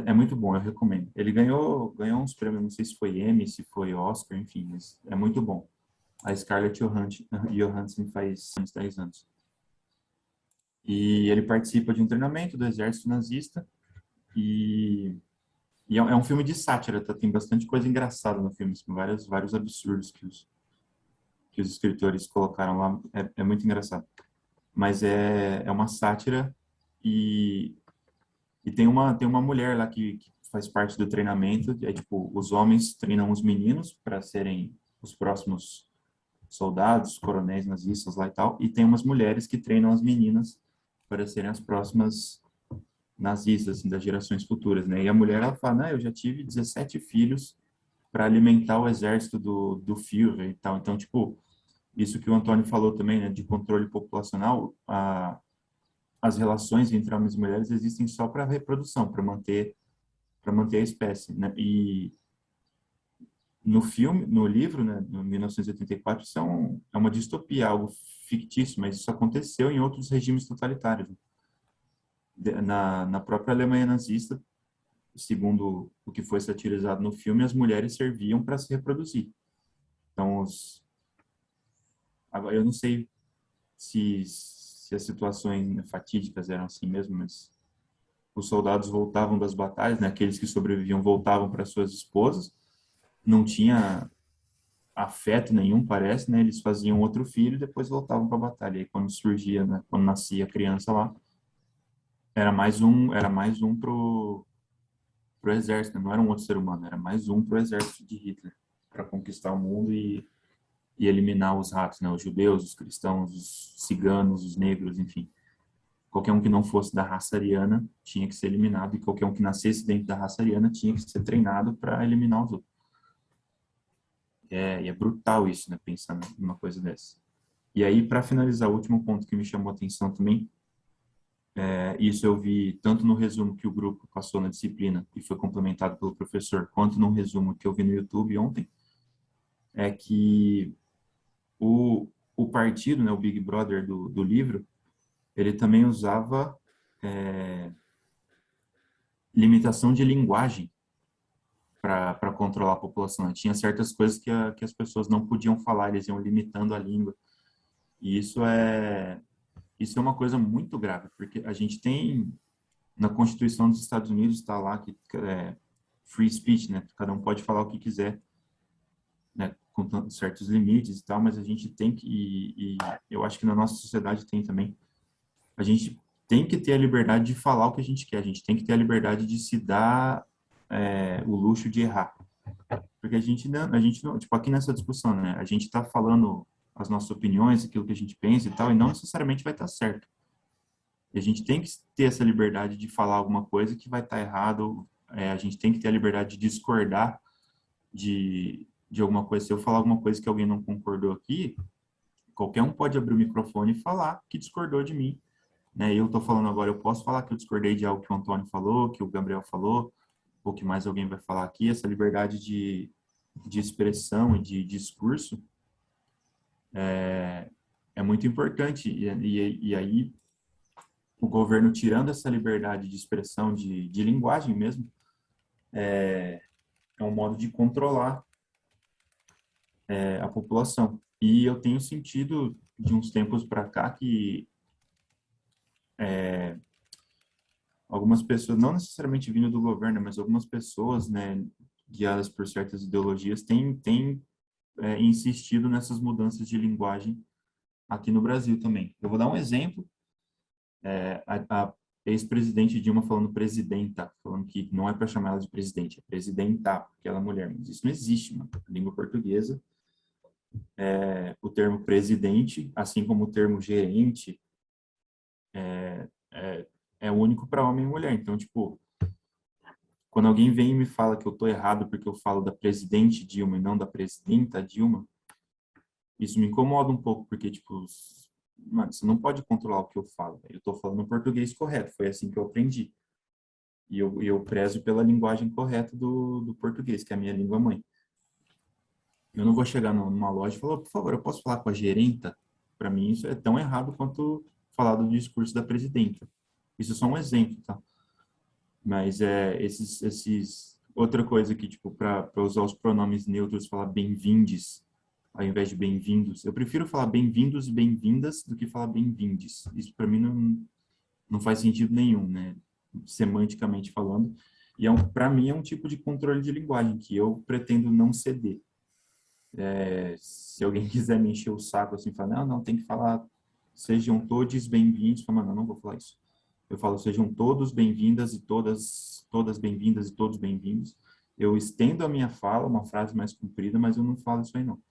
É muito bom, eu recomendo. Ele ganhou uns prêmios, não sei se foi Emmy, se foi Oscar, enfim, mas é muito bom. A Scarlett Johansson faz uns 10 anos. E ele participa de um treinamento do exército nazista e é um filme de sátira, tá? Tem bastante coisa engraçada no filme, assim, vários absurdos que os escritores colocaram lá. É muito engraçado. Mas é uma sátira e tem uma mulher lá que faz parte do treinamento. É tipo, os homens treinam os meninos para serem os próximos soldados, coronéis nazistas lá e tal. E tem umas mulheres que treinam as meninas para serem as próximas nazistas, assim, das gerações futuras, né? E a mulher, ela fala, não, eu já tive 17 filhos para alimentar o exército do Führer e tal. Então, tipo, isso que o Antônio falou também, né, de controle populacional, as relações entre homens e mulheres existem só para reprodução, para manter a espécie, né? E no livro, né, no 1984, isso é uma distopia, algo fictício, mas isso aconteceu em outros regimes totalitários. Na própria Alemanha nazista, segundo o que foi satirizado no filme, as mulheres serviam para se reproduzir. Então, agora eu não sei se as situações fatídicas eram assim mesmo, mas os soldados voltavam das batalhas, né? Aqueles que sobreviviam voltavam para suas esposas, não tinha afeto nenhum, parece, né? Eles faziam outro filho e depois voltavam para a batalha. E aí, quando surgia, né? Quando nascia a criança lá, era mais um pro exército, né? Não era um outro ser humano, era mais um pro exército de Hitler para conquistar o mundo e eliminar os ratos, né? Os judeus, os cristãos, os ciganos, os negros, enfim. Qualquer um que não fosse da raça ariana tinha que ser eliminado, e qualquer um que nascesse dentro da raça ariana tinha que ser treinado para eliminar os outros. E é brutal isso, né? Pensar numa coisa dessa. E aí, para finalizar, o último ponto que me chamou a atenção também, isso eu vi tanto no resumo que o grupo passou na disciplina e foi complementado pelo professor, quanto no resumo que eu vi no YouTube ontem, é que o partido, né, o Big Brother do livro, ele também usava limitação de linguagem para controlar a população. Tinha certas coisas que as pessoas não podiam falar, eles iam limitando a língua. E isso é uma coisa muito grave, porque a gente tem, na Constituição dos Estados Unidos, está lá que é free speech, né? Cada um pode falar o que quiser, né? Com certos limites e tal, mas a gente tem que, e eu acho que na nossa sociedade tem também, a gente tem que ter a liberdade de falar o que a gente quer, a gente tem que ter a liberdade de se dar o luxo de errar. Porque a gente não, tipo, aqui nessa discussão, né, a gente está falando as nossas opiniões, aquilo que a gente pensa e tal, e não necessariamente vai estar certo. E a gente tem que ter essa liberdade de falar alguma coisa que vai estar errado, a gente tem que ter a liberdade de discordar de alguma coisa. Se eu falar alguma coisa que alguém não concordou aqui, qualquer um pode abrir o microfone e falar que discordou de mim, né? Eu estou falando agora, eu posso falar que eu discordei de algo que o Antônio falou, que o Gabriel falou, ou que mais alguém vai falar aqui. Essa liberdade de expressão e de discurso é muito importante. E aí, o governo tirando essa liberdade de expressão, de linguagem mesmo, é um modo de controlar a população. E eu tenho sentido, de uns tempos para cá, que algumas pessoas, não necessariamente vindo do governo, mas algumas pessoas, né, guiadas por certas ideologias, têm insistido nessas mudanças de linguagem aqui no Brasil também. Eu vou dar um exemplo, a ex-presidente Dilma falando presidenta, falando que não é para chamar ela de presidente, é presidenta, porque ela é mulher. Mas isso não existe, mano. Na língua portuguesa, o termo presidente, assim como o termo gerente, é único para homem e mulher. Então, tipo, quando alguém vem e me fala que eu tô errado porque eu falo da presidente Dilma e não da presidenta Dilma, isso me incomoda um pouco, porque, tipo, mano, você não pode controlar o que eu falo. Eu tô falando o português correto, foi assim que eu aprendi. E eu prezo pela linguagem correta do português, que é a minha língua mãe. Eu não vou chegar numa loja e falar, por favor, eu posso falar com a gerenta? Para mim, isso é tão errado quanto falar do discurso da presidenta. Isso é só um exemplo, tá? Mas outra coisa que, tipo, para usar os pronomes neutros, falar bem-vindes, ao invés de bem-vindos. Eu prefiro falar bem-vindos e bem-vindas do que falar bem-vindes. Isso, para mim, não faz sentido nenhum, né? Semanticamente falando. E, para mim, é um tipo de controle de linguagem que eu pretendo não ceder. Se alguém quiser me encher o saco assim, falar, não, tem que falar sejam todos bem-vindos, fala, mano, eu não vou falar isso. Eu falo sejam todos bem-vindas e todas bem-vindas e todos bem-vindos. Eu estendo a minha fala, uma frase mais comprida, mas eu não falo isso aí não.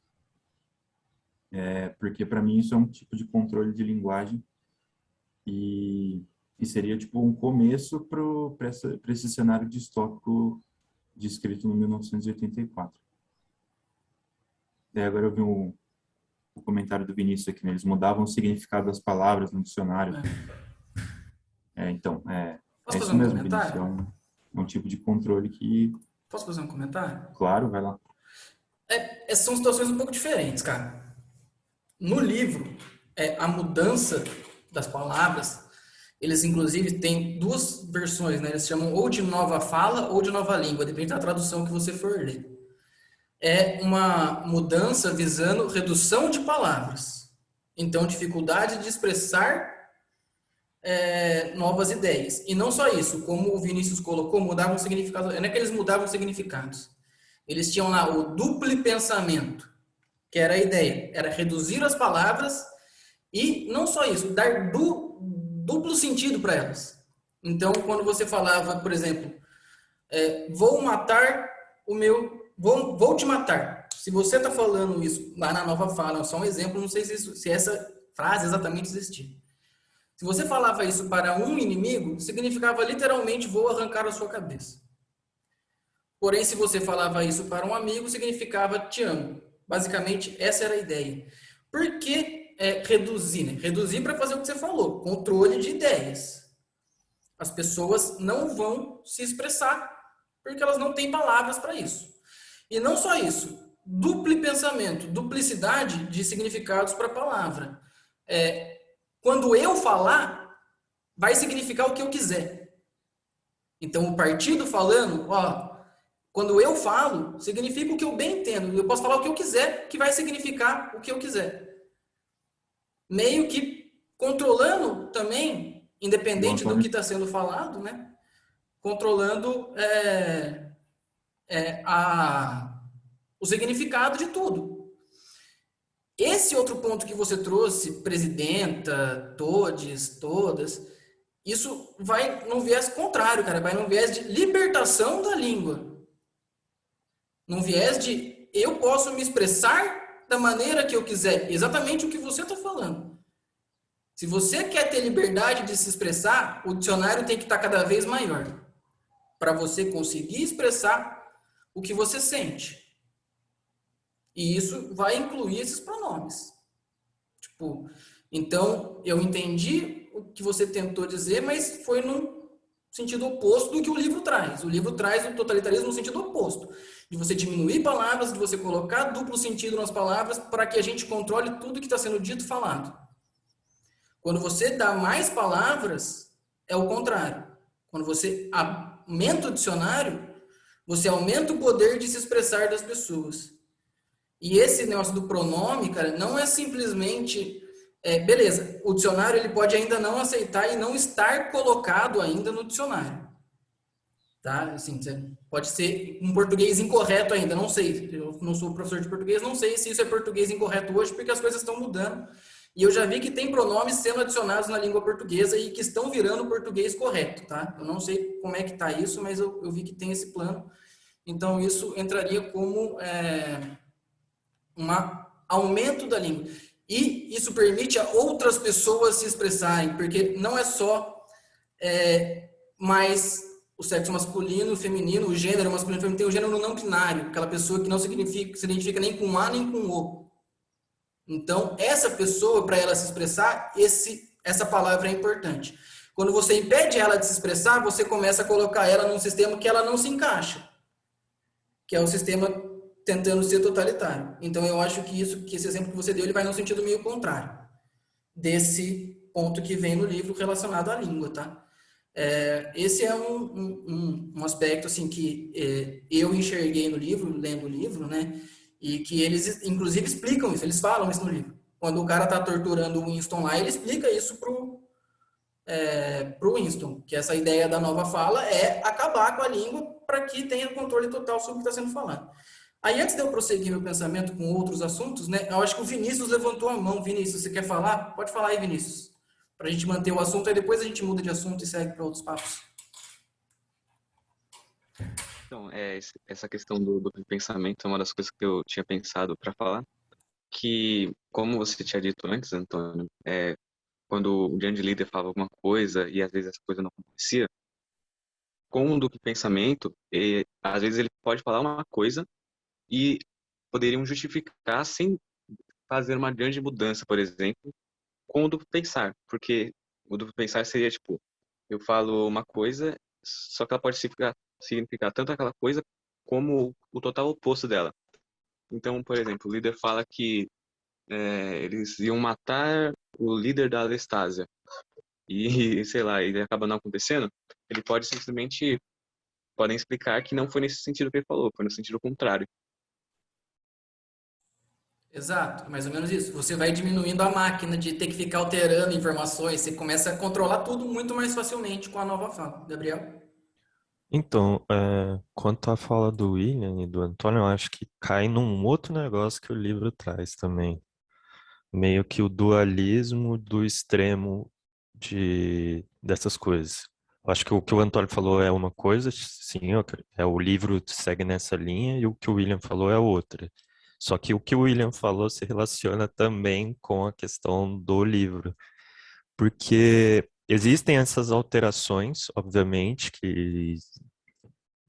Porque para mim isso é um tipo de controle de linguagem e seria tipo um começo para esse cenário distópico descrito no 1984. Agora eu vi o comentário do Vinícius aqui, né? Eles mudavam o significado das palavras no dicionário. Então, Posso fazer isso um mesmo, comentário? Vinícius. É um tipo de controle que... Posso fazer um comentário? Claro, vai lá. Essas são situações um pouco diferentes, cara. No livro, a mudança das palavras, eles inclusive têm duas versões, né? Eles chamam ou de nova fala ou de nova língua, depende da tradução que você for ler. É uma mudança visando redução de palavras. Então, dificuldade de expressar novas ideias. E não só isso, como o Vinícius colocou, mudavam significado. Não é que eles mudavam significados. Eles tinham lá o duplo pensamento, que era a ideia, era reduzir as palavras e não só isso, dar duplo sentido para elas. Então, quando você falava, por exemplo, vou matar o meu, vou te matar. Se você está falando isso lá na nova fala, só um exemplo, não sei se essa frase exatamente existia. Se você falava isso para um inimigo, significava literalmente vou arrancar a sua cabeça. Porém, se você falava isso para um amigo, significava te amo. Basicamente, essa era a ideia. Por que reduzir? Né? Reduzir para fazer o que você falou, controle de ideias. As pessoas não vão se expressar porque elas não têm palavras para isso. E não só isso, duplo pensamento, duplicidade de significados para a palavra. Quando eu falar, vai significar o que eu quiser. Então, o partido falando, quando eu falo, significa o que eu bem entendo. Eu posso falar o que eu quiser, que vai significar o que eu quiser. Meio que controlando também, independente do que está sendo falado, né? Controlando o significado de tudo. Esse outro ponto que você trouxe, presidenta, todes, todas, isso vai num viés contrário, cara. Vai num viés de libertação da língua. Num viés de eu posso me expressar da maneira que eu quiser. Exatamente o que você está falando. Se você quer ter liberdade de se expressar, o dicionário tem que estar cada vez maior. Para você conseguir expressar o que você sente. E isso vai incluir esses pronomes. Tipo, então, eu entendi o que você tentou dizer, mas foi no sentido oposto do que o livro traz. O livro traz o totalitarismo no sentido oposto. De você diminuir palavras, de você colocar duplo sentido nas palavras para que a gente controle tudo que está sendo dito e falado. Quando você dá mais palavras, é o contrário. Quando você aumenta o dicionário, você aumenta o poder de se expressar das pessoas. E esse negócio do pronome, cara, não é simplesmente... beleza, o dicionário ele pode ainda não aceitar e não estar colocado ainda no dicionário. Tá? Assim, pode ser um português incorreto ainda, não sei. Eu não sou professor de português, não sei se isso é português incorreto hoje, porque as coisas estão mudando E eu já vi que tem pronomes sendo adicionados na língua portuguesa e que estão virando português correto, tá? Eu não sei como é que tá isso, mas eu vi que tem esse plano. Então, isso entraria como um aumento da língua. E isso permite a outras pessoas se expressarem, porque não é só mais o sexo masculino, o feminino, o gênero masculino e feminino, tem o gênero não binário, aquela pessoa que não se identifica nem com A nem com O. Então, essa pessoa, para ela se expressar, essa palavra é importante. Quando você impede ela de se expressar, você começa a colocar ela num sistema que ela não se encaixa, que é o sistema tentando ser totalitário. Então, eu acho que esse exemplo que você deu, ele vai no sentido meio contrário desse ponto que vem no livro relacionado à língua, tá? Esse é um aspecto assim que eu enxerguei no livro, lendo o livro, né? E que eles, inclusive, explicam isso, eles falam isso no livro. Quando o cara tá torturando o Winston lá, ele explica isso pro Winston, que essa ideia da nova fala é acabar com a língua para que tenha controle total sobre o que está sendo falado. Aí, antes de eu prosseguir meu pensamento com outros assuntos, né, eu acho que o Vinícius levantou a mão. Vinícius, você quer falar? Pode falar aí, Vinícius. Para a gente manter o assunto, aí depois a gente muda de assunto e segue para outros papos. Então, essa questão do pensamento é uma das coisas que eu tinha pensado para falar, que, como você tinha dito antes, Antônio, quando o grande líder falava alguma coisa e às vezes essa coisa não acontecia, com o duplo pensamento, às vezes ele pode falar uma coisa e poderiam justificar sem fazer uma grande mudança, por exemplo, com o duplo pensar, porque o duplo pensar seria tipo, eu falo uma coisa, só que ela pode significar tanto aquela coisa como o total oposto dela. Então, por exemplo, o líder fala que eles iam matar o líder da Anastasia e, sei lá, ele acaba não acontecendo, ele pode simplesmente, podem explicar que não foi nesse sentido que ele falou, foi no sentido contrário. Exato, mais ou menos isso. Você vai diminuindo a máquina de ter que ficar alterando informações, você começa a controlar tudo muito mais facilmente com a nova fala. Gabriel? Então, quanto à fala do William e do Antônio, eu acho que cai num outro negócio que o livro traz também. Meio que o dualismo do extremo dessas coisas. Eu acho que o que o Antônio falou é uma coisa, sim, o livro segue nessa linha, e o que o William falou é outra. Só que o que o William falou se relaciona também com a questão do livro, porque existem essas alterações, obviamente, que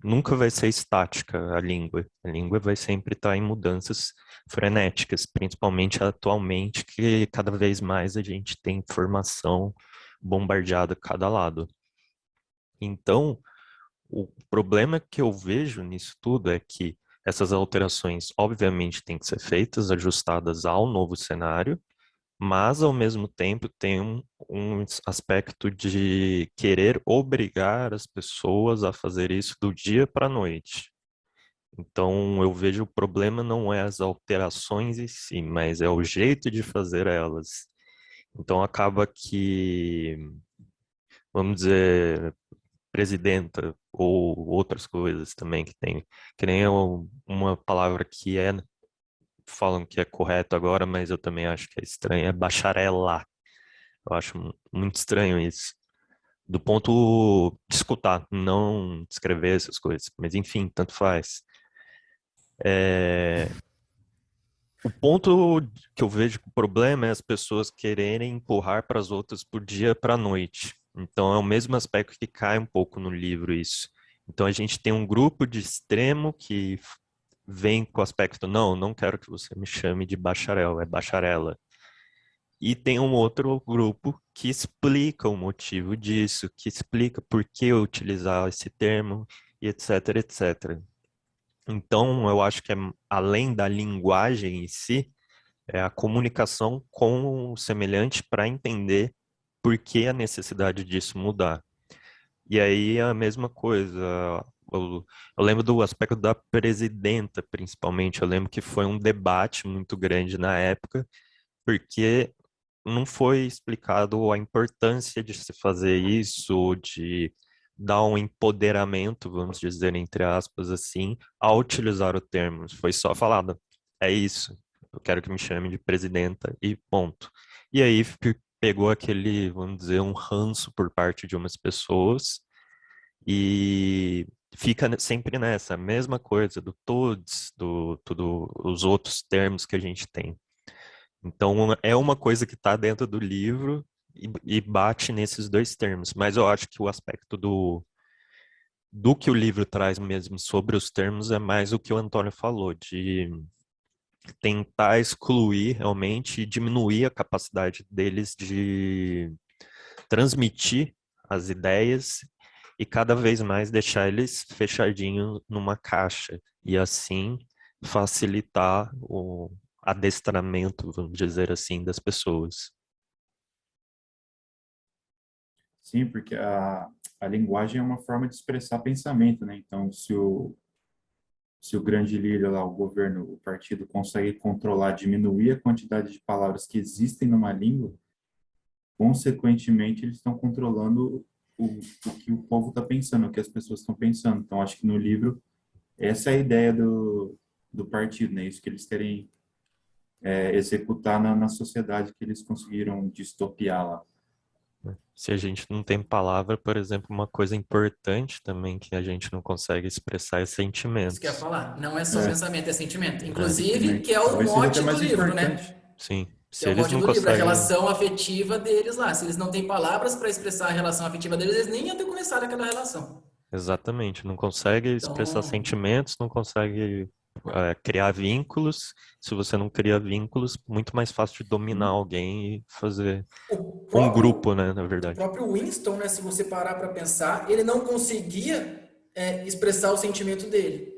nunca vai ser estática a língua. A língua vai sempre estar em mudanças frenéticas, principalmente atualmente, que cada vez mais a gente tem informação bombardeada a cada lado. Então, o problema que eu vejo nisso tudo é que essas alterações, obviamente, têm que ser feitas, ajustadas ao novo cenário, mas, ao mesmo tempo, tem um aspecto de querer obrigar as pessoas a fazer isso do dia para a noite. Então, eu vejo o problema não é as alterações em si, mas é o jeito de fazer elas. Então, acaba que, vamos dizer, presidenta ou outras coisas também que tem, que nem uma palavra que falam que é correto agora, mas eu também acho que é estranho, é bacharelar. Eu acho muito estranho isso. Do ponto de escutar, não de escrever essas coisas. Mas enfim, tanto faz. O ponto que eu vejo que o problema é as pessoas quererem empurrar para as outras por dia para a noite. Então é o mesmo aspecto que cai um pouco no livro isso. Então a gente tem um grupo de extremo que vem com o aspecto, não quero que você me chame de bacharel, é bacharela. E tem um outro grupo que explica o motivo disso, que explica por que utilizar esse termo, e etc, etc. Então, eu acho que além da linguagem em si, é a comunicação com o semelhante para entender por que a necessidade disso mudar. E aí a mesma coisa, eu lembro do aspecto da presidenta, principalmente, eu lembro que foi um debate muito grande na época, porque não foi explicado a importância de se fazer isso, de dar um empoderamento, vamos dizer, entre aspas, assim, ao utilizar o termo. Foi só falado, é isso, eu quero que me chame de presidenta e ponto. E aí pegou aquele, vamos dizer, um ranço por parte de umas pessoas e fica sempre nessa mesma coisa do todos, do tudo, os outros termos que a gente tem. Então é uma coisa que está dentro do livro e bate nesses dois termos. Mas eu acho que o aspecto do que o livro traz mesmo sobre os termos é mais o que o Antônio falou, de tentar excluir realmente e diminuir a capacidade deles de transmitir as ideias e cada vez mais deixar eles fechadinhos numa caixa e assim facilitar o adestramento, vamos dizer assim, das pessoas. Sim, porque a linguagem é uma forma de expressar pensamento, né? Então, se o grande líder lá, o governo, o partido, consegue controlar, diminuir a quantidade de palavras que existem numa língua, consequentemente, eles estão controlando o que o povo está pensando, o que as pessoas estão pensando. Então, acho que no livro, essa é a ideia do partido, né? Isso que eles querem executar na sociedade que eles conseguiram distopiar lá. Se a gente não tem palavra, por exemplo, uma coisa importante também que a gente não consegue expressar é sentimentos. Isso que eu ia falar. Não é só pensamento, é sentimento. Inclusive, Sentimento. que é o Talvez seja mote até mais do livro, né? importante. Sim. Que Se é o eles mote não do livro, a conseguem... relação afetiva deles lá. Se eles não têm palavras para expressar a relação afetiva deles, eles nem iam ter começado aquela relação. Exatamente. Não consegue expressar Então, sentimentos, não consegue criar vínculos. Se você não cria vínculos, muito mais fácil de dominar alguém e fazer um grupo, né, na o verdade. próprio Winston, né, se você parar para pensar, ele não conseguia expressar o sentimento dele.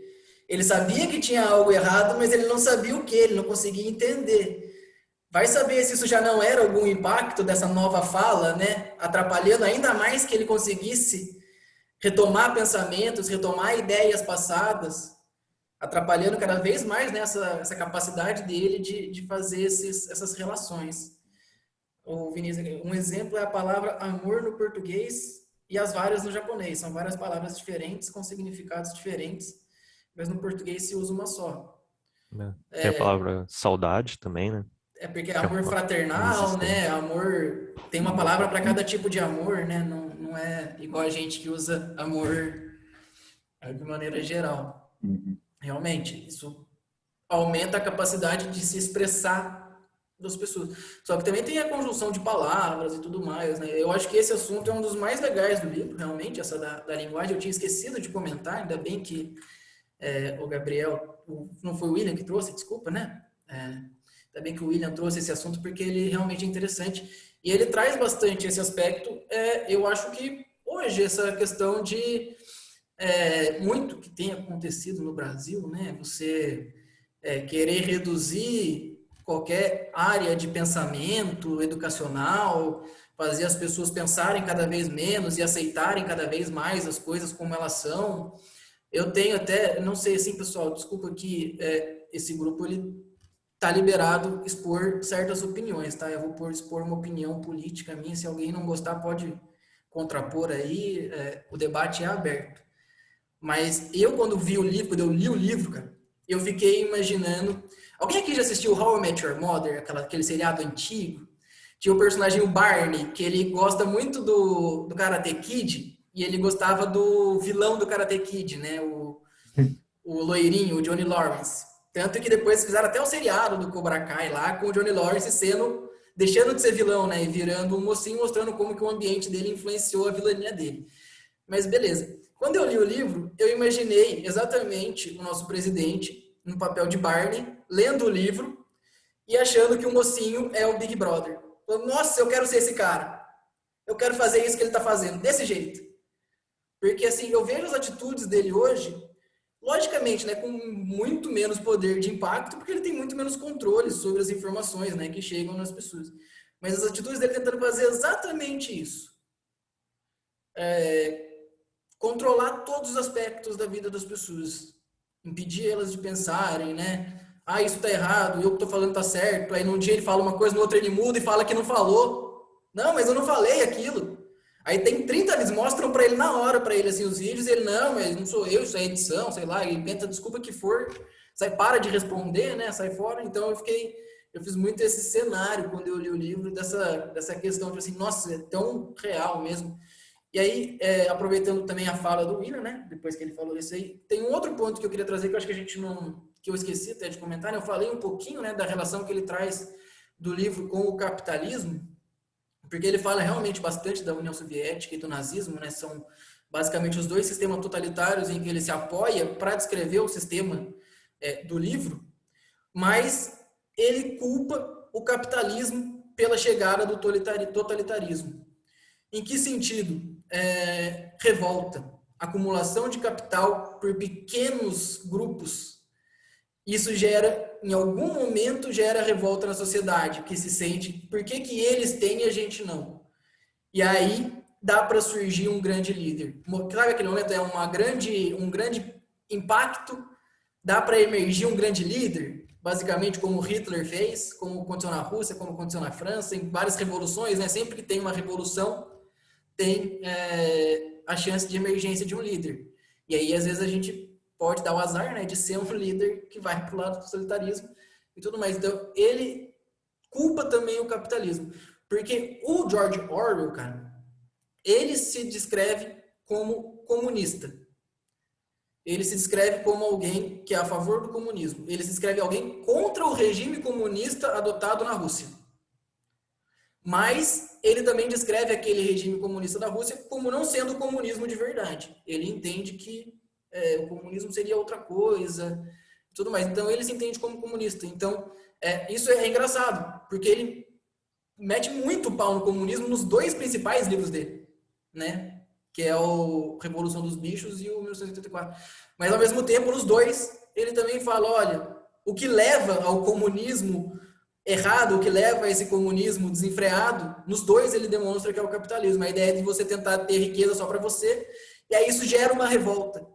Ele sabia que tinha algo errado, mas ele não sabia o que, ele não conseguia entender. Vai saber se isso já não era algum impacto dessa nova fala, né, atrapalhando ainda mais que ele conseguisse retomar pensamentos, retomar ideias passadas, atrapalhando cada vez mais, né, essa capacidade dele de fazer essas relações. O Vinícius, um exemplo é a palavra amor no português e as várias no japonês. São várias palavras diferentes, com significados diferentes, mas no português se usa uma só. Tem a palavra saudade também, né? É porque Que é amor fraternal, né? Amor. Tem uma palavra para cada tipo de amor, né? Não é igual a gente que usa amor de maneira geral. Uhum. Realmente, isso aumenta a capacidade de se expressar das pessoas. Só que também tem a conjunção de palavras e tudo mais, né? Eu acho que esse assunto é um dos mais legais do livro, realmente, essa da linguagem. Eu tinha esquecido de comentar, ainda bem que o Gabriel, não foi o William que trouxe, desculpa, né? Ainda bem que o William trouxe esse assunto, porque ele realmente é interessante. E ele traz bastante esse aspecto. Eu acho que hoje essa questão de muito que tem acontecido no Brasil, né? Você querer reduzir qualquer área de pensamento educacional, fazer as pessoas pensarem cada vez menos e aceitarem cada vez mais as coisas como elas são. Eu tenho até, não sei assim, pessoal, desculpa que esse grupo ele tá liberado expor certas opiniões, tá? Eu vou expor uma opinião política minha, se alguém não gostar pode contrapor aí, o debate é aberto. Mas quando eu li o livro, cara, eu fiquei imaginando... Alguém aqui já assistiu How I Met Your Mother, aquele seriado antigo? Tinha o personagem o Barney, que ele gosta muito do Karate Kid, e ele gostava do vilão do Karate Kid, né? O loirinho, o Johnny Lawrence. Tanto que depois fizeram até o seriado do Cobra Kai lá, com o Johnny Lawrence deixando de ser vilão, né? E virando um mocinho, mostrando como que o ambiente dele influenciou a vilania dele. Mas beleza. Quando eu li o livro, eu imaginei exatamente o nosso presidente no papel de Barney, lendo o livro e achando que o mocinho é o Big Brother. Nossa, eu quero ser esse cara. Eu quero fazer isso que ele está fazendo, desse jeito. Porque assim, eu vejo as atitudes dele hoje, logicamente, né, com muito menos poder de impacto, porque ele tem muito menos controle sobre as informações, né, que chegam nas pessoas. Mas as atitudes dele tentando fazer exatamente isso. Controlar todos os aspectos da vida das pessoas. Impedir elas de pensarem, né? Ah, isso tá errado, eu que tô falando tá certo. Aí num dia ele fala uma coisa, no outro ele muda e fala que não falou. Não, mas eu não falei aquilo. Aí tem 30, eles mostram pra ele na hora, pra ele assim, os vídeos, e ele, não, mas não sou eu, isso é edição, sei lá, e inventa desculpa que for, para de responder, né, sai fora. Então eu fiquei eu fiz muito esse cenário quando eu li o livro, dessa questão de assim, nossa, é tão real mesmo. E aí, aproveitando também a fala do William, né, depois que ele falou isso aí, tem um outro ponto que eu queria trazer, que eu acho que a gente não, que eu esqueci até de comentar, né? Eu falei um pouquinho, né, da relação que ele traz do livro com o capitalismo, porque ele fala realmente bastante da União Soviética e do nazismo, né, são basicamente os dois sistemas totalitários em que ele se apoia para descrever o sistema do livro, mas ele culpa o capitalismo pela chegada do totalitarismo. Em que sentido? Revolta, acumulação de capital por pequenos grupos. Isso gera, em algum momento, gera revolta na sociedade, que se sente, por que que eles têm e a gente não? E aí dá para surgir um grande líder. Sabe aquele momento? É um grande impacto, dá para emergir um grande líder, basicamente como Hitler fez, como aconteceu na Rússia, como aconteceu na França, em várias revoluções, né? Sempre que tem uma revolução, tem a chance de emergência de um líder. E aí, às vezes, a gente pode dar o azar, né, de ser um líder que vai para o lado do totalitarismo e tudo mais. Então, ele culpa também o capitalismo. Porque o George Orwell, cara, ele se descreve como comunista. Ele se descreve como alguém que é a favor do comunismo. Ele se descreve alguém contra o regime comunista adotado na Rússia. Mas ele também descreve aquele regime comunista da Rússia como não sendo o comunismo de verdade. Ele entende que o comunismo seria outra coisa e tudo mais. Então, ele se entende como comunista. Então, isso é engraçado, porque ele mete muito pau no comunismo nos dois principais livros dele, né? Que é o Revolução dos Bichos e o 1984. Mas, ao mesmo tempo, nos dois, ele também fala, olha, o que leva ao comunismo errado, o que leva a esse comunismo desenfreado, nos dois ele demonstra que é o capitalismo. A ideia é de você tentar ter riqueza só para você, e aí isso gera uma revolta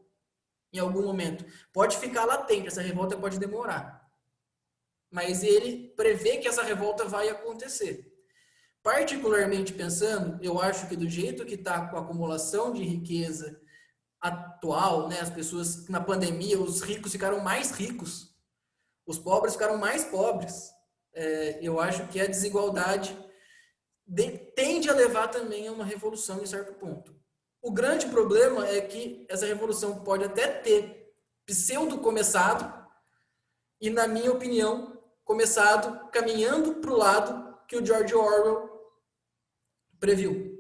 em algum momento. Pode ficar latente, essa revolta pode demorar. Mas ele prevê que essa revolta vai acontecer. Particularmente pensando, eu acho que do jeito que está com a acumulação de riqueza atual, né, as pessoas, na pandemia, os ricos ficaram mais ricos, os pobres ficaram mais pobres. Eu acho que a desigualdade tende a levar também a uma revolução em certo ponto. O grande problema é que essa revolução pode até ter pseudo começado e, na minha opinião, começado caminhando para o lado que o George Orwell previu.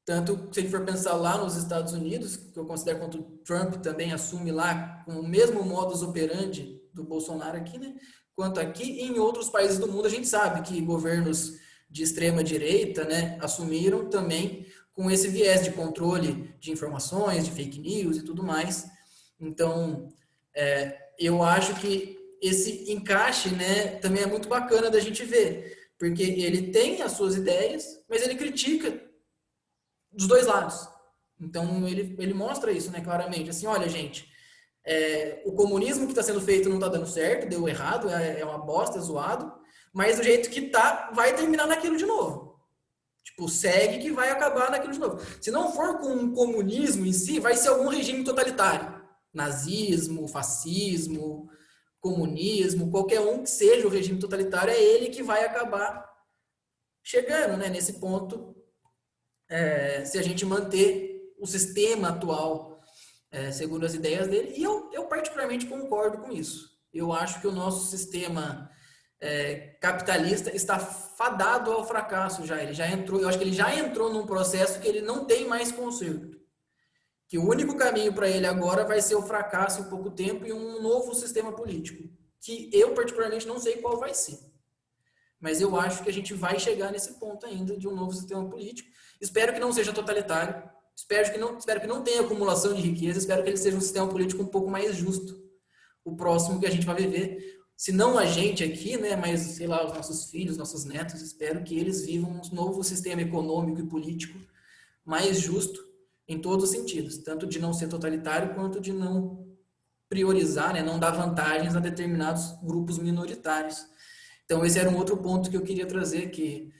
Tanto que, se a gente for pensar lá nos Estados Unidos, que eu considero quanto o Trump também assume lá com o mesmo modus operandi do Bolsonaro aqui, né? Quanto aqui e em outros países do mundo, a gente sabe que governos de extrema direita, né, assumiram também com esse viés de controle de informações, de fake news e tudo mais. Então, eu acho que esse encaixe, né, também é muito bacana da gente ver, porque ele tem as suas ideias, mas ele critica dos dois lados. Então, ele mostra isso, né, claramente. Assim, olha, gente, o comunismo que está sendo feito não está dando certo, deu errado, é uma bosta, é zoado, mas do jeito que tá, vai terminar naquilo de novo. Tipo, segue que vai acabar naquilo de novo. Se não for com o comunismo em si, vai ser algum regime totalitário. Nazismo, fascismo, comunismo, qualquer um que seja o regime totalitário, é ele que vai acabar chegando, né, nesse ponto, se a gente manter o sistema atual segundo as ideias dele, e eu particularmente concordo com isso. Eu acho que o nosso sistema capitalista está fadado ao fracasso já. Ele já entrou, eu acho que ele já entrou num processo que ele não tem mais conserto. Que o único caminho para ele agora vai ser o fracasso em pouco tempo e um novo sistema político, que eu particularmente não sei qual vai ser. Mas eu acho que a gente vai chegar nesse ponto ainda de um novo sistema político. Espero que não seja totalitário. Espero que não tenha acumulação de riqueza, espero que ele seja um sistema político um pouco mais justo, o próximo que a gente vai viver. Se não a gente aqui, né, mas, sei lá, os nossos filhos, nossos netos, espero que eles vivam um novo sistema econômico e político mais justo em todos os sentidos, tanto de não ser totalitário quanto de não priorizar, né, não dar vantagens a determinados grupos minoritários. Então, esse era um outro ponto que eu queria trazer, que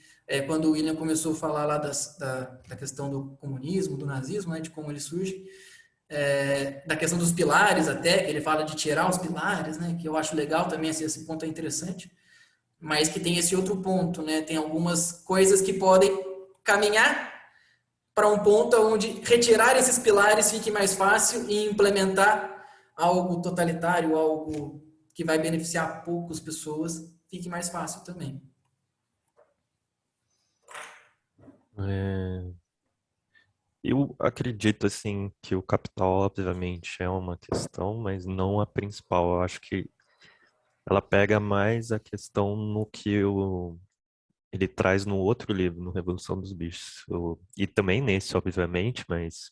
quando o William começou a falar lá da questão do comunismo, do nazismo, né, de como ele surge, da questão dos pilares até, que ele fala de tirar os pilares, né, que eu acho legal também, assim, esse ponto é interessante, mas que tem esse outro ponto, né? Tem algumas coisas que podem caminhar para um ponto onde retirar esses pilares fique mais fácil e implementar algo totalitário, algo que vai beneficiar poucas pessoas, fique mais fácil também. É, eu acredito, assim, que o capital, obviamente, é uma questão, mas não a principal. Eu acho que ela pega mais a questão no que ele traz no outro livro, no Revolução dos Bichos. E também nesse, obviamente, mas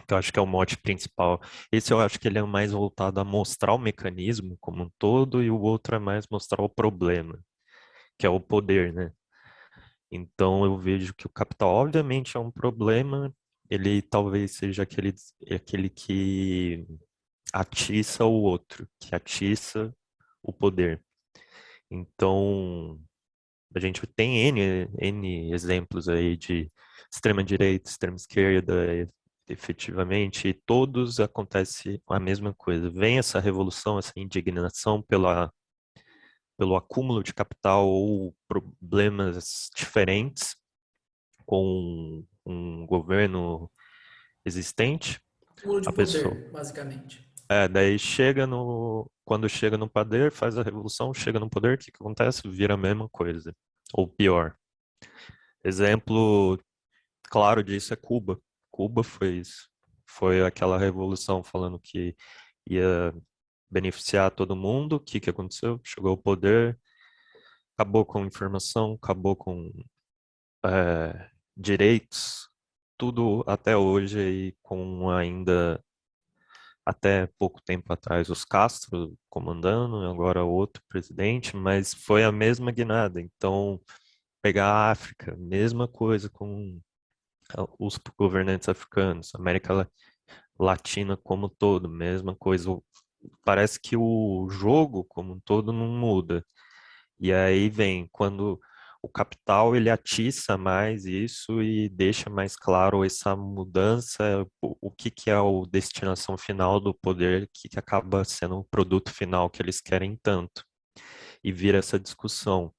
que eu acho que é o mote principal. Esse eu acho que ele é mais voltado a mostrar o mecanismo como um todo, e o outro é mais mostrar o problema, que é o poder, né? Então eu vejo que o capital, obviamente, é um problema. Ele talvez seja aquele que atiça o outro, que atiça o poder. Então, a gente tem N exemplos aí de extrema-direita, extrema-esquerda, efetivamente, e todos acontece a mesma coisa. Vem essa revolução, essa indignação pelo acúmulo de capital ou problemas diferentes com um governo existente. Acúmulo de A pessoa, poder, basicamente. daí quando chega no poder, faz a revolução, chega no poder, o que que acontece? Vira a mesma coisa, ou pior. Exemplo claro disso é Cuba. Cuba foi isso. Foi aquela revolução falando que ia beneficiar todo mundo. O que que aconteceu? Chegou ao poder, acabou com informação, acabou com direitos, tudo até hoje e com ainda até pouco tempo atrás os Castro comandando, agora outro presidente, mas foi a mesma guinada. Então, pegar a África, mesma coisa com os governantes africanos, América Latina como um todo, mesma coisa. Parece que o jogo como um todo não muda. E aí vem quando o capital ele atiça mais isso e deixa mais claro essa mudança, o que que é a destinação final do poder, que acaba sendo o produto final que eles querem tanto. E vira essa discussão.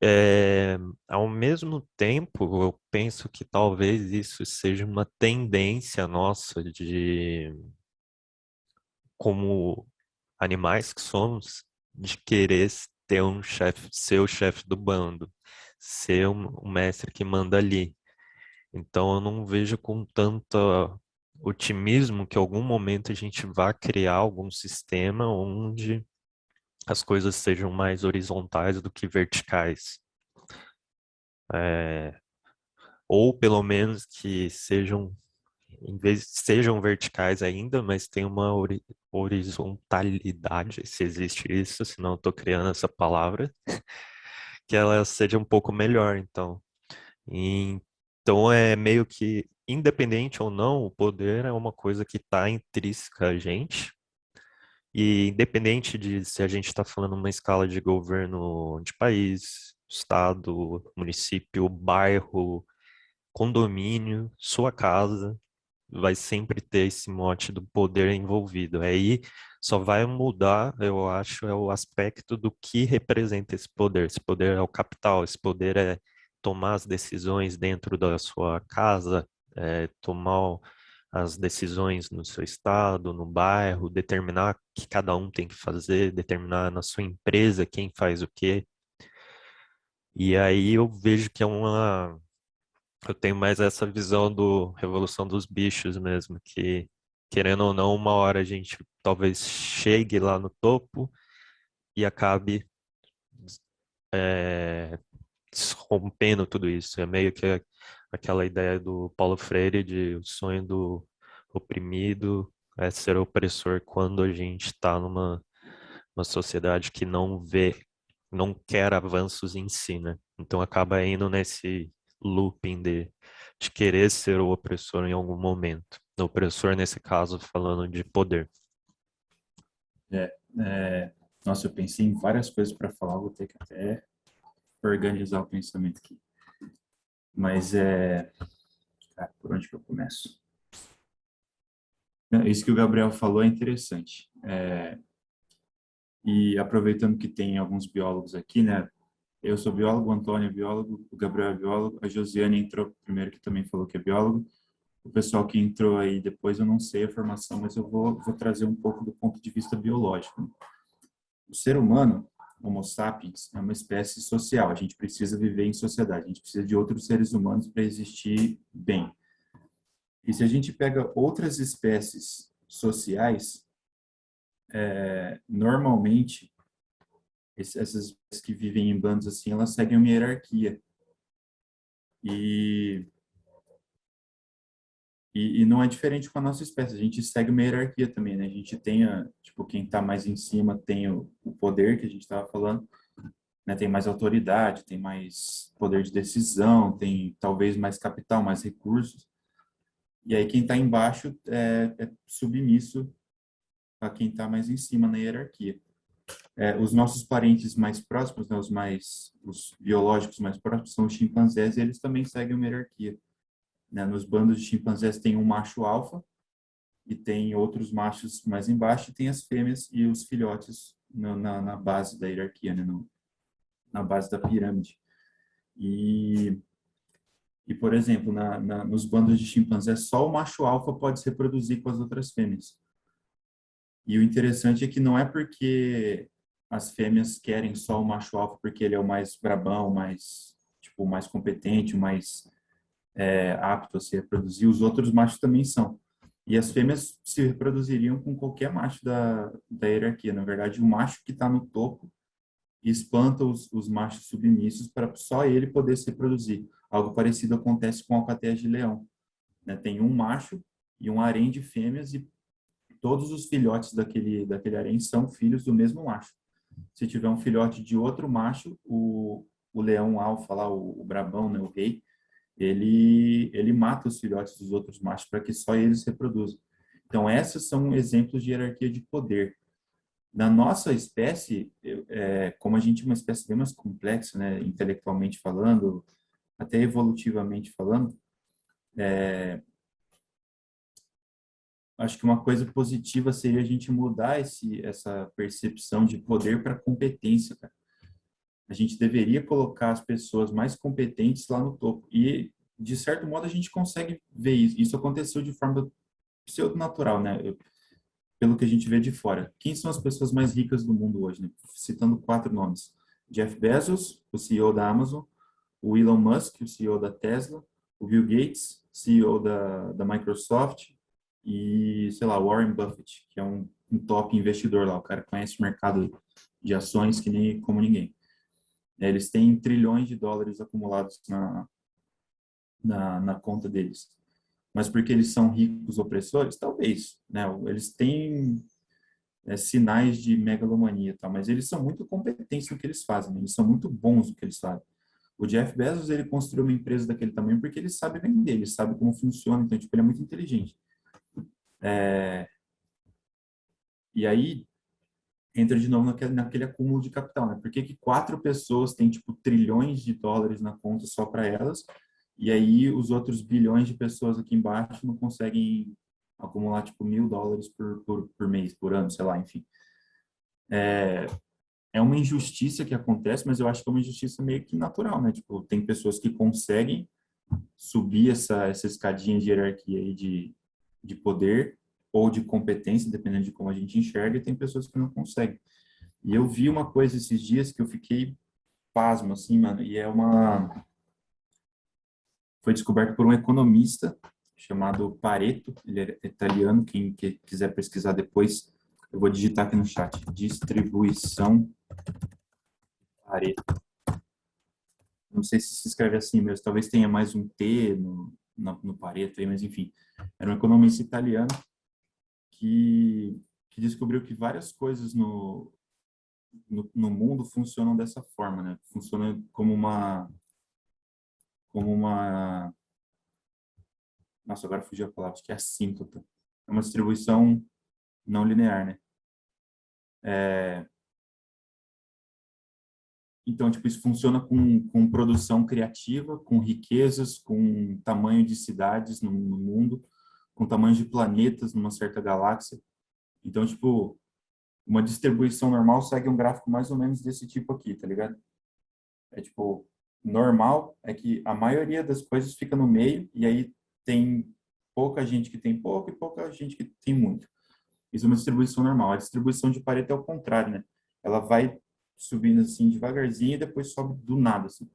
É, ao mesmo tempo, eu penso que talvez isso seja uma tendência nossa de, como animais que somos, de querer ter um chefe, ser o chefe do bando, ser um mestre que manda ali. Então eu não vejo com tanto otimismo que em algum momento a gente vá criar algum sistema onde as coisas sejam mais horizontais do que verticais. É, ou pelo menos que sejam, em vez sejam verticais ainda, mas tem uma horizontalidade, se existe isso, senão eu estou criando essa palavra, que ela seja um pouco melhor, então. Então é meio que, independente ou não, o poder é uma coisa que está intrínseca a gente, e independente de se a gente está falando uma escala de governo de país, estado, município, bairro, condomínio, sua casa, vai sempre ter esse mote do poder envolvido. Aí só vai mudar, eu acho, é o aspecto do que representa esse poder. Esse poder é o capital, esse poder é tomar as decisões dentro da sua casa, tomar as decisões no seu estado, no bairro, determinar o que cada um tem que fazer, determinar na sua empresa quem faz o quê. E aí eu vejo que eu tenho mais essa visão do Revolução dos Bichos mesmo, que querendo ou não, uma hora a gente talvez chegue lá no topo e acabe é, rompendo tudo isso. É meio que aquela ideia do Paulo Freire de o sonho do oprimido é ser opressor quando a gente está uma sociedade que não vê, não quer avanços em si, né? Então acaba indo nesse looping de querer ser o opressor em algum momento. O opressor, nesse caso, falando de poder. Nossa, eu pensei em várias coisas para falar, vou ter que até organizar o pensamento aqui. Mas cara, por onde que eu começo? Isso que o Gabriel falou é interessante. E aproveitando que tem alguns biólogos aqui, né? Eu sou biólogo, o Antônio é biólogo, o Gabriel é biólogo, a Josiane entrou primeiro, que também falou que é biólogo. O pessoal que entrou aí depois, eu não sei a formação, mas eu vou trazer um pouco do ponto de vista biológico. O ser humano, Homo sapiens, é uma espécie social. A gente precisa viver em sociedade, a gente precisa de outros seres humanos para existir bem. E se a gente pega outras espécies sociais, normalmente, essas espécies que vivem em bandos assim, elas seguem uma hierarquia. E não é diferente com a nossa espécie, a gente segue uma hierarquia também, né? A gente tem, tipo, quem está mais em cima tem o poder que a gente estava falando, né? Tem mais autoridade, tem mais poder de decisão, tem talvez mais capital, mais recursos. E aí quem está embaixo é submisso a quem está mais em cima na hierarquia. Os nossos parentes mais próximos, né? Os biológicos mais próximos são os chimpanzés, e eles também seguem uma hierarquia, né? Nos bandos de chimpanzés tem um macho alfa, e tem outros machos mais embaixo, e tem as fêmeas e os filhotes na base da hierarquia, né? Na base da pirâmide. E por exemplo, nos bandos de chimpanzés, só o macho alfa pode se reproduzir com as outras fêmeas. E o interessante é que não é porque as fêmeas querem só o macho alfa porque ele é o mais brabão, mais competente, o mais apto a se reproduzir. Os outros machos também são. E as fêmeas se reproduziriam com qualquer macho da hierarquia. Na verdade, o macho que está no topo espanta os machos submissos para só ele poder se reproduzir. Algo parecido acontece com a alcateia de leão, né? Tem um macho e um harém de fêmeas, e todos os filhotes daquele harém são filhos do mesmo macho. Se tiver um filhote de outro macho, o leão alfa lá, o brabão, né, o rei, ele mata os filhotes dos outros machos para que só eles se reproduzam. Então, esses são exemplos de hierarquia de poder. Na nossa espécie, como a gente é uma espécie bem mais complexa, né, intelectualmente falando, até evolutivamente falando, acho que uma coisa positiva seria a gente mudar essa percepção de poder para competência, cara. A gente deveria colocar as pessoas mais competentes lá no topo. E, de certo modo, a gente consegue ver isso. Isso aconteceu de forma pseudo-natural, né? Pelo que a gente vê de fora. Quem são as pessoas mais ricas do mundo hoje, né? Citando 4 nomes. Jeff Bezos, o CEO da Amazon, o Elon Musk, o CEO da Tesla, o Bill Gates, CEO da Microsoft, e, sei lá, Warren Buffett, que é um top investidor lá. O cara conhece o mercado de ações que nem como ninguém. Eles têm trilhões de dólares acumulados na conta deles. Mas porque eles são ricos opressores? Talvez, né? Eles têm sinais de megalomania, tá? Mas eles são muito competentes no que eles fazem, né? Eles são muito bons no que eles fazem. O Jeff Bezos, ele construiu uma empresa daquele tamanho porque ele sabe vender, ele sabe como funciona, então, tipo, ele é muito inteligente. E aí, entra de novo naquele acúmulo de capital, né? Por que que 4 pessoas têm, tipo, trilhões de dólares na conta só para elas, e aí os outros bilhões de pessoas aqui embaixo não conseguem acumular, tipo, $1.000 por mês, por ano, sei lá, enfim. É uma injustiça que acontece, mas eu acho que é uma injustiça meio que natural, né? Tipo, tem pessoas que conseguem subir essa escadinha de hierarquia aí de poder ou de competência, dependendo de como a gente enxerga, e tem pessoas que não conseguem. E eu vi uma coisa esses dias que eu fiquei pasmo, assim, mano, e foi descoberto por um economista chamado Pareto, ele é italiano, quem quiser pesquisar depois, eu vou digitar aqui no chat, distribuição Pareto. Não sei se escreve assim mesmo, talvez tenha mais um T no Pareto aí, mas enfim, era um economista italiano que descobriu que várias coisas no mundo funcionam dessa forma, né? Funciona nossa, agora fugiu a palavra, acho que é assíntota. É uma distribuição não linear, né? Então, tipo, isso funciona com produção criativa, com riquezas, com tamanho de cidades no mundo, com tamanho de planetas numa certa galáxia. Então, tipo, Uma distribuição normal segue um gráfico mais ou menos desse tipo aqui, tá ligado? É tipo, normal é que a maioria das coisas fica no meio e aí tem pouca gente que tem pouco e pouca gente que tem muito. Isso é uma distribuição normal. A distribuição de Pareto é o contrário, né? Ela vai subindo assim devagarzinho e depois sobe do nada, assim.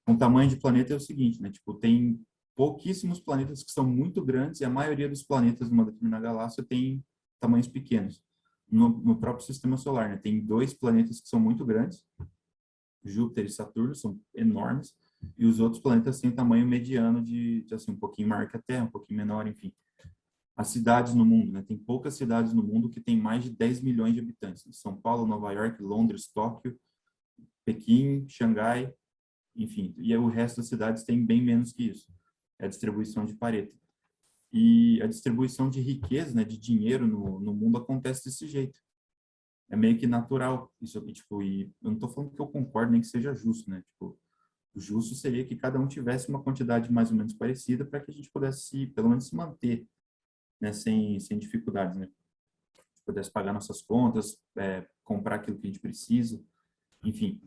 O tamanho de planeta é o seguinte, né? Tipo, tem pouquíssimos planetas que são muito grandes e a maioria dos planetas numa determinada galáxia tem tamanhos pequenos. No próprio sistema solar, né? Tem 2 planetas que são muito grandes, Júpiter e Saturno, são enormes, e os outros planetas têm tamanho mediano de assim, um pouquinho maior que a Terra, um pouquinho menor, enfim. As cidades no mundo, né? Tem poucas cidades no mundo que tem mais de 10 milhões de habitantes. São Paulo, Nova York, Londres, Tóquio, Pequim, Xangai, enfim. E o resto das cidades tem bem menos que isso. É a distribuição de Pareto. E a distribuição de riqueza, né, de dinheiro no mundo acontece desse jeito. É meio que natural isso aqui, tipo, e eu não estou falando que eu concordo nem que seja justo, né? Tipo, o justo seria que cada um tivesse uma quantidade mais ou menos parecida para que a gente pudesse, pelo menos, se manter, né, sem dificuldades, né? Pudesse pagar nossas contas, comprar aquilo que a gente precisa, enfim.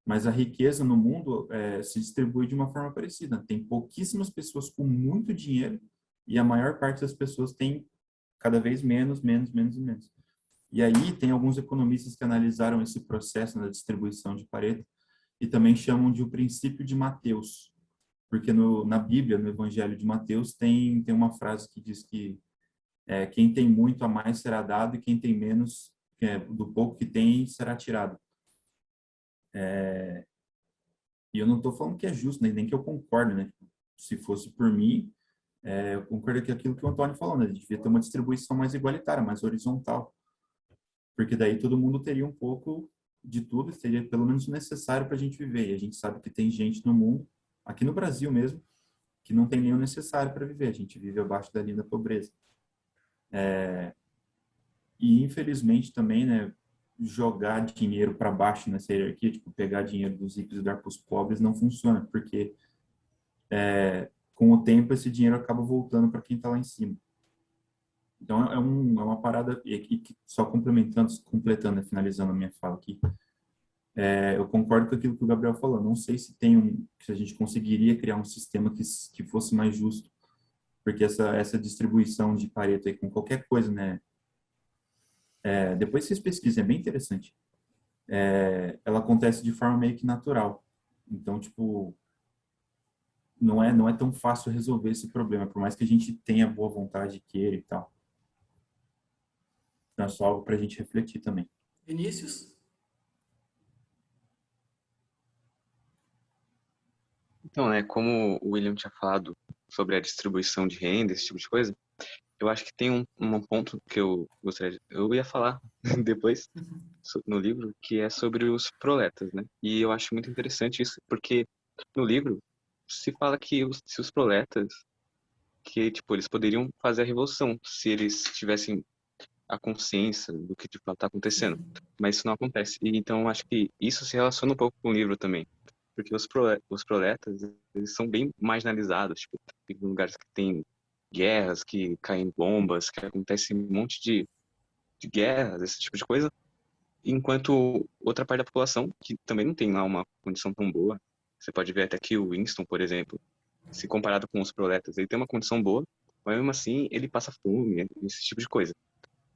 Mas a riqueza no mundo se distribui de uma forma parecida. Tem pouquíssimas pessoas com muito dinheiro e a maior parte das pessoas tem cada vez menos, menos, menos e menos. E aí tem alguns economistas que analisaram esse processo da distribuição de Pareto e também chamam de o princípio de Mateus, porque na Bíblia, no Evangelho de Mateus, tem uma frase que diz que quem tem muito a mais será dado e quem tem menos, do pouco que tem, será tirado. E eu não estou falando que é justo, nem que eu concordo, né? Se fosse por mim, eu concordo com aquilo que o Antônio falou, né? A gente devia ter uma distribuição mais igualitária, mais horizontal. Porque daí todo mundo teria um pouco de tudo, seria pelo menos necessário para a gente viver. E a gente sabe que tem gente no mundo, aqui no Brasil mesmo, que não tem nem o necessário para viver. A gente vive abaixo da linha da pobreza. E infelizmente também, né, jogar dinheiro para baixo nessa hierarquia, tipo, pegar dinheiro dos ricos e dar para os pobres, não funciona, porque com o tempo esse dinheiro acaba voltando para quem está lá em cima. Então, é uma parada, e só completando, né, finalizando a minha fala aqui, eu concordo com aquilo que o Gabriel falou. Não sei se se a gente conseguiria criar um sistema que fosse mais justo, porque essa distribuição de Pareto aí com qualquer coisa, né, depois vocês pesquisem, é bem interessante. Ela acontece de forma meio que natural. Então, tipo, não é tão fácil resolver esse problema, por mais que a gente tenha boa vontade, queira e tal. Então, é só algo para a gente refletir também. Vinícius? Então, né, como o William tinha falado sobre a distribuição de renda, esse tipo de coisa, eu acho que tem um ponto que eu gostaria eu ia falar depois no livro, que é sobre os proletas, né? E eu acho muito interessante isso, porque no livro se fala que se os proletas, que tipo, eles poderiam fazer a revolução se eles tivessem a consciência do que de fato está acontecendo, mas isso não acontece. E então eu acho que isso se relaciona um pouco com o livro também, porque os proletas, eles são bem marginalizados, tipo, tem lugares que tem guerras, que caem bombas, que acontece um monte de guerras, esse tipo de coisa, enquanto outra parte da população, que também não tem lá uma condição tão boa, você pode ver até que o Winston, por exemplo, se comparado com os proletas, ele tem uma condição boa, mas mesmo assim ele passa fome, esse tipo de coisa.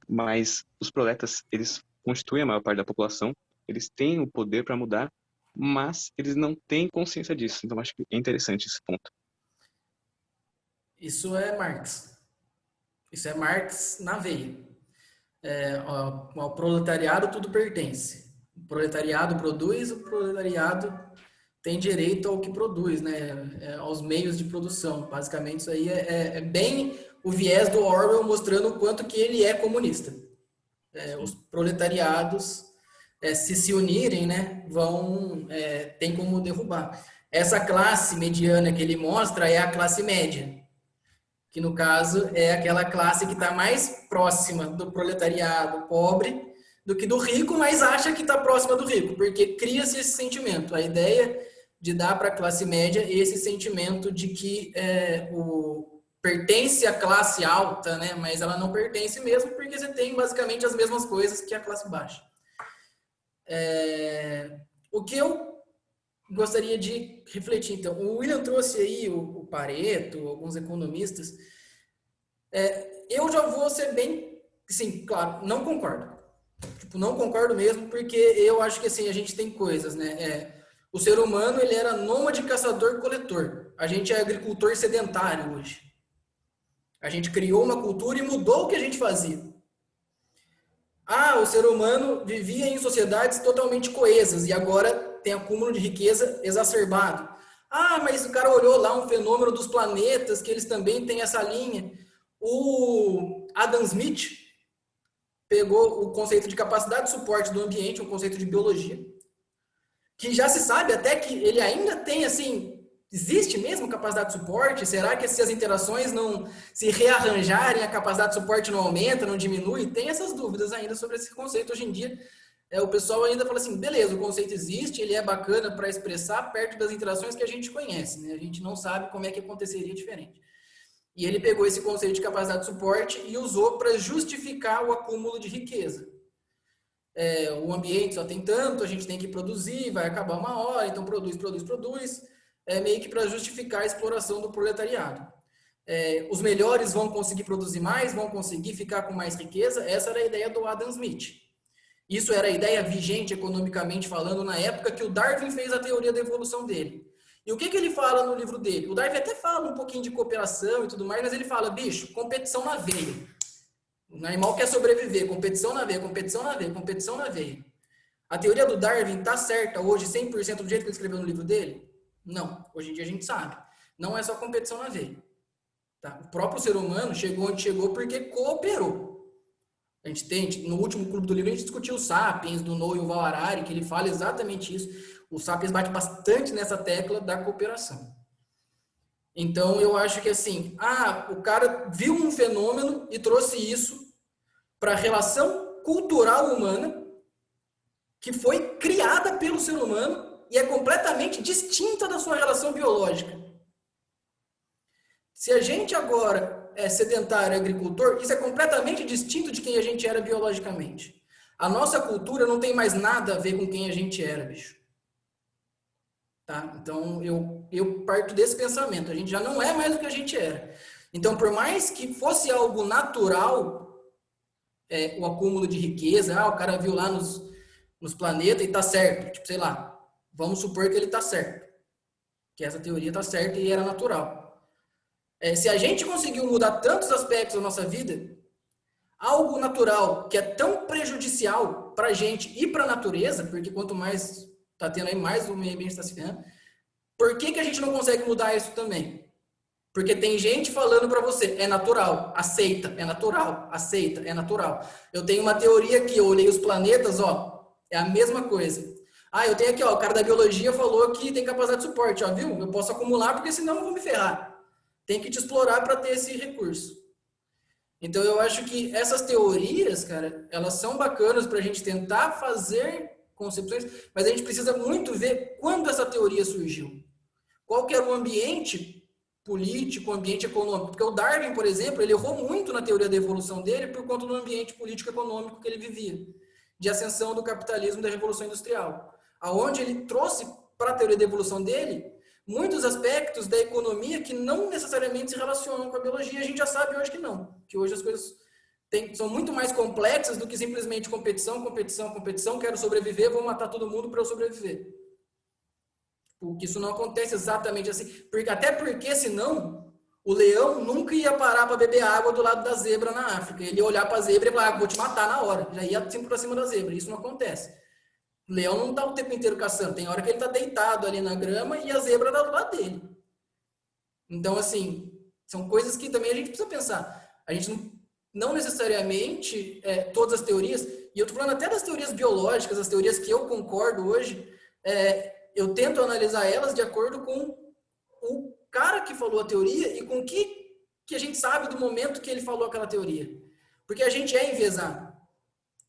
Mas os proletas, eles constituem a maior parte da população, eles têm o poder para mudar, mas eles não têm consciência disso. Então acho que é interessante esse ponto. Isso é Marx. Isso é Marx na veia. Ao proletariado tudo pertence. O proletariado produz, o proletariado tem direito ao que produz, né? Aos meios de produção. Basicamente, isso aí é bem o viés do Orwell mostrando o quanto que ele é comunista. Os proletariados, se unirem, né, tem como derrubar. Essa classe mediana que ele mostra é a classe média, que no caso é aquela classe que está mais próxima do proletariado pobre do que do rico, mas acha que está próxima do rico, porque cria-se esse sentimento, a ideia de dar para a classe média esse sentimento de que pertence à classe alta, né? Mas ela não pertence mesmo, porque você tem basicamente as mesmas coisas que a classe baixa. O que eu gostaria de refletir, então, o William trouxe aí o Pareto, alguns economistas. Eu já vou ser bem, sim, claro, não concordo. Tipo, não concordo mesmo, porque eu acho que assim, a gente tem coisas, né? O ser humano, ele era nômade, caçador, coletor. A gente é agricultor sedentário hoje. A gente criou uma cultura e mudou o que a gente fazia. O ser humano vivia em sociedades totalmente coesas e agora tem acúmulo de riqueza exacerbado. Mas o cara olhou lá um fenômeno dos planetas, que eles também têm essa linha. O Adam Smith pegou o conceito de capacidade de suporte do ambiente, um conceito de biologia, que já se sabe até que ele ainda tem, assim, existe mesmo capacidade de suporte? Será que se as interações não se rearranjarem, a capacidade de suporte não aumenta, não diminui? Tem essas dúvidas ainda sobre esse conceito. Hoje em dia, o pessoal ainda fala assim, beleza, o conceito existe, ele é bacana para expressar perto das interações que a gente conhece, né? A gente não sabe como é que aconteceria diferente. E ele pegou esse conceito de capacidade de suporte e usou para justificar o acúmulo de riqueza. O ambiente só tem tanto, a gente tem que produzir, vai acabar uma hora, então produz. Meio que para justificar a exploração do proletariado. Os melhores vão conseguir produzir mais, vão conseguir ficar com mais riqueza. Essa era a ideia do Adam Smith. Isso era a ideia vigente economicamente falando na época que o Darwin fez a teoria da evolução dele. E o que ele fala no livro dele? O Darwin até fala um pouquinho de cooperação e tudo mais, mas ele fala, bicho, competição na veia. O animal quer sobreviver, competição na veia, competição na veia, competição na veia. A teoria do Darwin está certa hoje 100% do jeito que ele escreveu no livro dele? Não. Hoje em dia a gente sabe. Não é só competição na veia. Tá? O próprio ser humano chegou onde chegou porque cooperou. A gente tem, no último clube do livro, a gente discutiu o Sapiens, do Noah Yuval Harari, que ele fala exatamente isso. O Sapiens bate bastante nessa tecla da cooperação. Então, eu acho que assim, o cara viu um fenômeno e trouxe isso para a relação cultural humana, que foi criada pelo ser humano e é completamente distinta da sua relação biológica. Se a gente agora é sedentário agricultor, isso é completamente distinto de quem a gente era biologicamente. A nossa cultura não tem mais nada a ver com quem a gente era, bicho. Tá? Então, eu parto desse pensamento. A gente já não é mais o que a gente era. Então, por mais que fosse algo natural, o acúmulo de riqueza, o cara viu lá nos planetas e tá certo. Tipo, sei lá, vamos supor que ele tá certo. Que essa teoria tá certa e era natural. Se a gente conseguiu mudar tantos aspectos da nossa vida, algo natural que é tão prejudicial pra gente e pra natureza, porque quanto mais tá tendo aí, mais o meio ambiente está se ferrando. Por que a gente não consegue mudar isso também? Porque tem gente falando para você, é natural, aceita, é natural, aceita, é natural. Eu tenho uma teoria aqui, eu olhei os planetas, é a mesma coisa. Eu tenho aqui, o cara da biologia falou que tem capacidade de suporte, viu? Eu posso acumular porque senão eu vou me ferrar. Tem que te explorar para ter esse recurso. Então eu acho que essas teorias, cara, elas são bacanas para a gente tentar fazer concepções, mas a gente precisa muito ver quando essa teoria surgiu. Qual que era o ambiente político, o ambiente econômico. Porque o Darwin, por exemplo, ele errou muito na teoria da evolução dele por conta do ambiente político-econômico que ele vivia, de ascensão do capitalismo e da Revolução Industrial. Aonde ele trouxe para a teoria da evolução dele muitos aspectos da economia que não necessariamente se relacionam com a biologia. A gente já sabe hoje que não. Que hoje as coisas são muito mais complexas do que simplesmente competição, quero sobreviver, vou matar todo mundo para eu sobreviver. Porque isso não acontece exatamente assim. Até porque, senão, o leão nunca ia parar para beber água do lado da zebra na África. Ele ia olhar para a zebra e falar, vou te matar na hora. Já ia sempre para cima da zebra. Isso não acontece. O leão não está o tempo inteiro caçando. Tem hora que ele está deitado ali na grama e a zebra está do lado dele. Então, assim, são coisas que também a gente precisa pensar. A gente não necessariamente todas as teorias, e eu estou falando até das teorias biológicas, as teorias que eu concordo hoje, eu tento analisar elas de acordo com o cara que falou a teoria e com o que a gente sabe do momento que ele falou aquela teoria. Porque a gente é enviesado.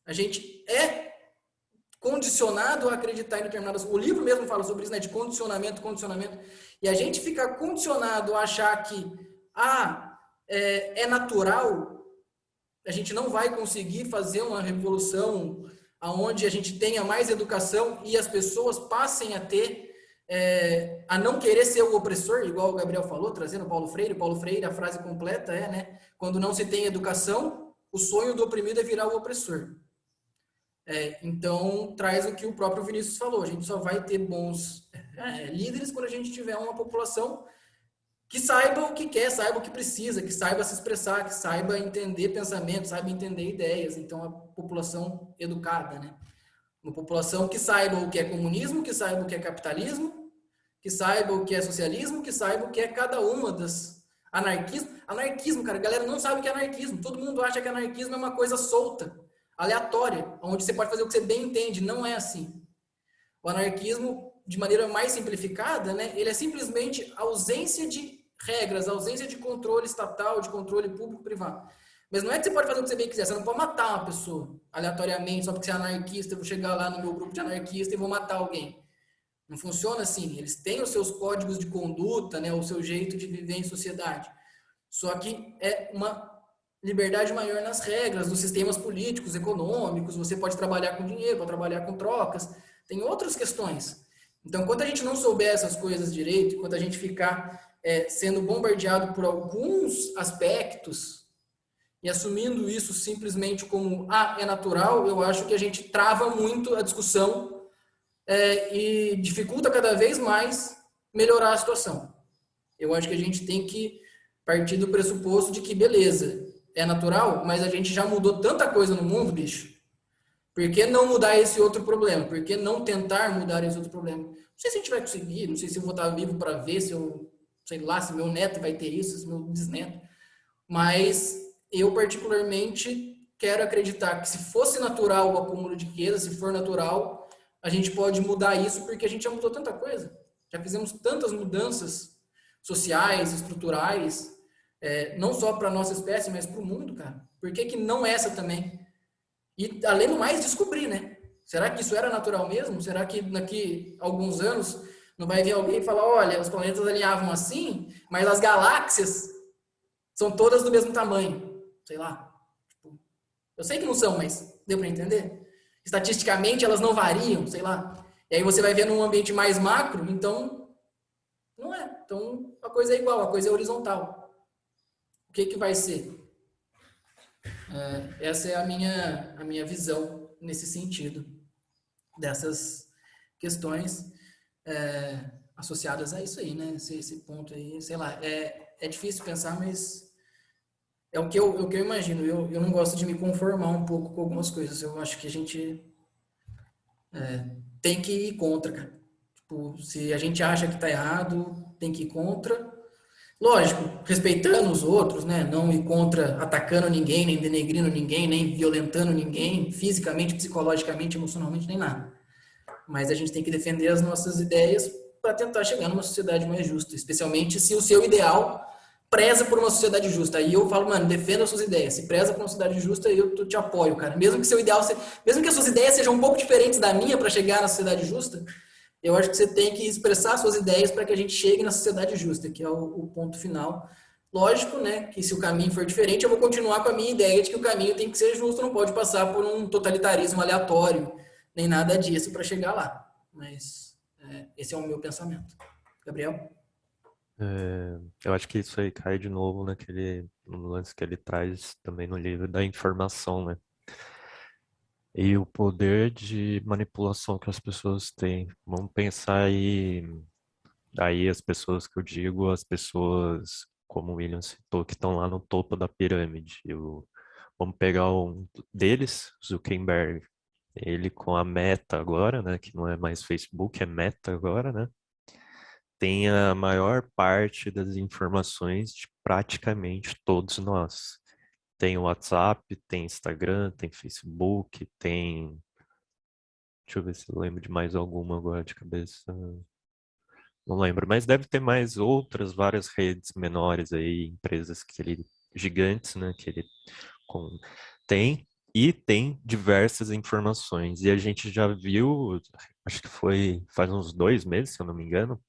A gente é condicionado a acreditar em determinadas... O livro mesmo fala sobre isso, né? De condicionamento. E a gente fica condicionado a achar que é natural, a gente não vai conseguir fazer uma revolução onde a gente tenha mais educação e as pessoas passem a ter, a não querer ser o opressor, igual o Gabriel falou, trazendo Paulo Freire. Paulo Freire, a frase completa é, né? Quando não se tem educação, o sonho do oprimido é virar o opressor. Então, traz o que o próprio Vinícius falou. A gente só vai ter bons líderes quando a gente tiver uma população que saiba o que quer, saiba o que precisa, que saiba se expressar, que saiba entender pensamentos, saiba entender ideias. Então, a população educada, né? Uma população que saiba o que é comunismo, que saiba o que é capitalismo, que saiba o que é socialismo, que saiba o que é cada uma das... Anarquismo, cara, a galera não sabe o que é anarquismo. Todo mundo acha que anarquismo é uma coisa solta, aleatória, onde você pode fazer o que você bem entende. Não é assim. O anarquismo, de maneira mais simplificada, né, ele é simplesmente ausência de regras, ausência de controle estatal, de controle público-privado. Mas não é que você pode fazer o que você bem quiser. Você não pode matar uma pessoa aleatoriamente, só porque você é anarquista. Eu vou chegar lá no meu grupo de anarquista e vou matar alguém. Não funciona assim. Eles têm os seus códigos de conduta, né, o seu jeito de viver em sociedade. Só que é uma liberdade maior nas regras, dos sistemas políticos, econômicos. Você pode trabalhar com dinheiro, pode trabalhar com trocas. Tem outras questões. Então, quando a gente não souber essas coisas direito, quando a gente ficar sendo bombardeado por alguns aspectos e assumindo isso simplesmente como é natural, eu acho que a gente trava muito a discussão e dificulta cada vez mais melhorar a situação. Eu acho que a gente tem que partir do pressuposto de que, beleza, é natural, mas a gente já mudou tanta coisa no mundo, bicho. Por que não mudar esse outro problema? Por que não tentar mudar esse outro problema? Não sei se a gente vai conseguir, não sei se eu vou estar vivo para ver, se eu, sei lá, se meu neto vai ter isso, se meu bisneto. Mas eu, particularmente, quero acreditar que se fosse natural o acúmulo de riqueza, se for natural, a gente pode mudar isso porque a gente já mudou tanta coisa. Já fizemos tantas mudanças sociais, estruturais, não só para a nossa espécie, mas para o mundo, cara. Por que não essa também? E, além do mais, descobrir, né? Será que isso era natural mesmo? Será que daqui a alguns anos não vai vir alguém e falar, olha, os planetas alinhavam assim, mas as galáxias são todas do mesmo tamanho? Sei lá. Eu sei que não são, mas deu para entender? Estatisticamente, elas não variam, sei lá. E aí você vai ver num ambiente mais macro, então, não é. Então, a coisa é igual, a coisa é horizontal. O que vai ser? Essa é a minha visão nesse sentido, dessas questões associadas a isso aí, né? Esse ponto aí, sei lá, é difícil pensar, mas é o que eu imagino. Eu não gosto de me conformar um pouco com algumas coisas. Eu acho que a gente tem que ir contra, cara. Tipo, se a gente acha que tá errado, tem que ir contra. Lógico, respeitando os outros, né? Não ir contra atacando ninguém, nem denegrindo ninguém, nem violentando ninguém, fisicamente, psicologicamente, emocionalmente, nem nada. Mas a gente tem que defender as nossas ideias para tentar chegar numa sociedade mais justa, especialmente se o seu ideal preza por uma sociedade justa. Aí eu falo, mano, defenda as suas ideias. Se preza por uma sociedade justa, eu te apoio, cara. Mesmo que seu ideal, mesmo que as suas ideias sejam um pouco diferentes da minha para chegar na sociedade justa, eu acho que você tem que expressar suas ideias para que a gente chegue na sociedade justa, que é o ponto final. Lógico, né, que se o caminho for diferente, eu vou continuar com a minha ideia de que o caminho tem que ser justo, não pode passar por um totalitarismo aleatório, nem nada disso para chegar lá. Mas esse é o meu pensamento. Gabriel? Eu acho que isso aí cai de novo no lance que ele traz também no livro da informação, né? E o poder de manipulação que as pessoas têm. Vamos pensar aí as pessoas que eu digo, as pessoas, como o William citou, que estão lá no topo da pirâmide. Vamos pegar um deles, Zuckerberg. Ele com a Meta agora, né? Que não é mais Facebook, é Meta agora, né? Tem a maior parte das informações de praticamente todos nós. Tem WhatsApp, tem Instagram, tem Facebook, tem... Deixa eu ver se eu lembro de mais alguma agora de cabeça. Não lembro, mas deve ter mais outras várias redes menores aí, empresas gigantes, né, que ele tem, e tem diversas informações. E a gente já viu, acho que faz uns 2 meses, se eu não me engano,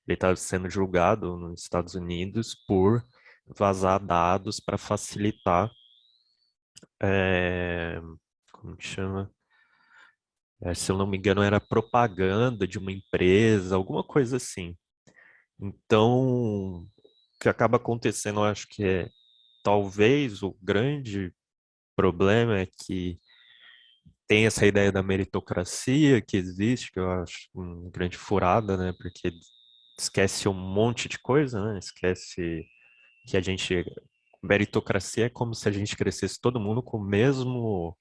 ele estava sendo julgado nos Estados Unidos por vazar dados para facilitar, é, como que chama? Se eu não me engano, era propaganda de uma empresa, alguma coisa assim. Então, o que acaba acontecendo, eu acho que talvez o grande problema é que tem essa ideia da meritocracia que existe, que eu acho uma grande furada, né? Porque esquece um monte de coisa, né? Esquece que a gente. Meritocracia é como se a gente crescesse todo mundo com o mesmo,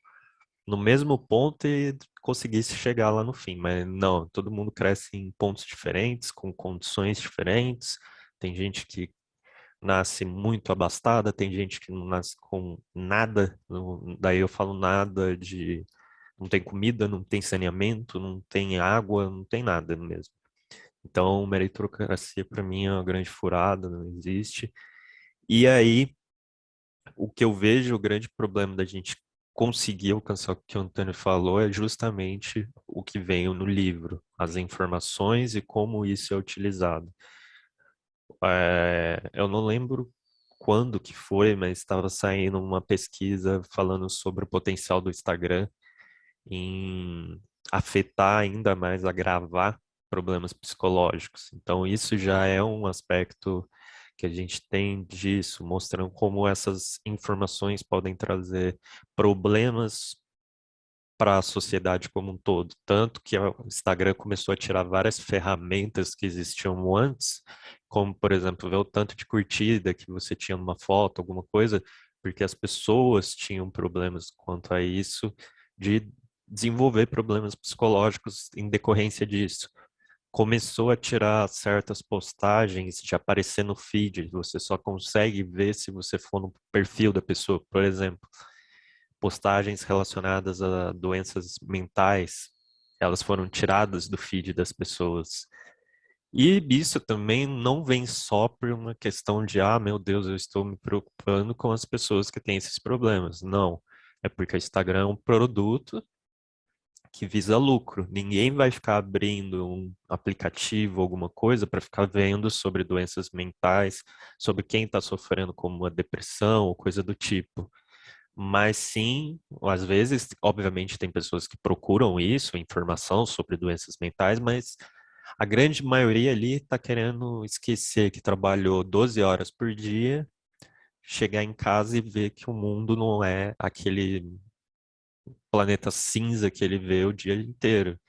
no mesmo ponto e conseguisse chegar lá no fim. Mas não, todo mundo cresce em pontos diferentes, com condições diferentes. Tem gente que nasce muito abastada, tem gente que não nasce com nada. Daí eu falo nada de não tem comida, não tem saneamento, não tem água, não tem nada mesmo. Então, meritocracia para mim é uma grande furada, não existe. E aí, o que eu vejo, o grande problema da gente conseguir alcançar o que o Antônio falou é justamente o que vem no livro, as informações e como isso é utilizado. Eu não lembro quando que foi, mas estava saindo uma pesquisa falando sobre o potencial do Instagram em afetar ainda mais, agravar problemas psicológicos. Então, isso já é um aspecto que a gente tem disso, mostrando como essas informações podem trazer problemas para a sociedade como um todo. Tanto que o Instagram começou a tirar várias ferramentas que existiam antes, como, por exemplo, ver o tanto de curtida que você tinha numa foto, alguma coisa, porque as pessoas tinham problemas quanto a isso, de desenvolver problemas psicológicos em decorrência disso. Começou a tirar certas postagens de aparecer no feed, você só consegue ver se você for no perfil da pessoa, por exemplo postagens relacionadas a doenças mentais, elas foram tiradas do feed das pessoas. E isso também não vem só por uma questão de, ah, meu Deus, eu estou me preocupando com as pessoas que têm esses problemas. Não. É porque o Instagram é um produto que visa lucro. Ninguém vai ficar abrindo um aplicativo, alguma coisa, para ficar vendo sobre doenças mentais, sobre quem está sofrendo com uma depressão ou coisa do tipo. Mas sim, às vezes, obviamente, tem pessoas que procuram isso, informação sobre doenças mentais, mas a grande maioria ali está querendo esquecer que trabalhou 12 horas por dia, chegar em casa e ver que o mundo não é aquele planeta cinza que ele vê o dia inteiro.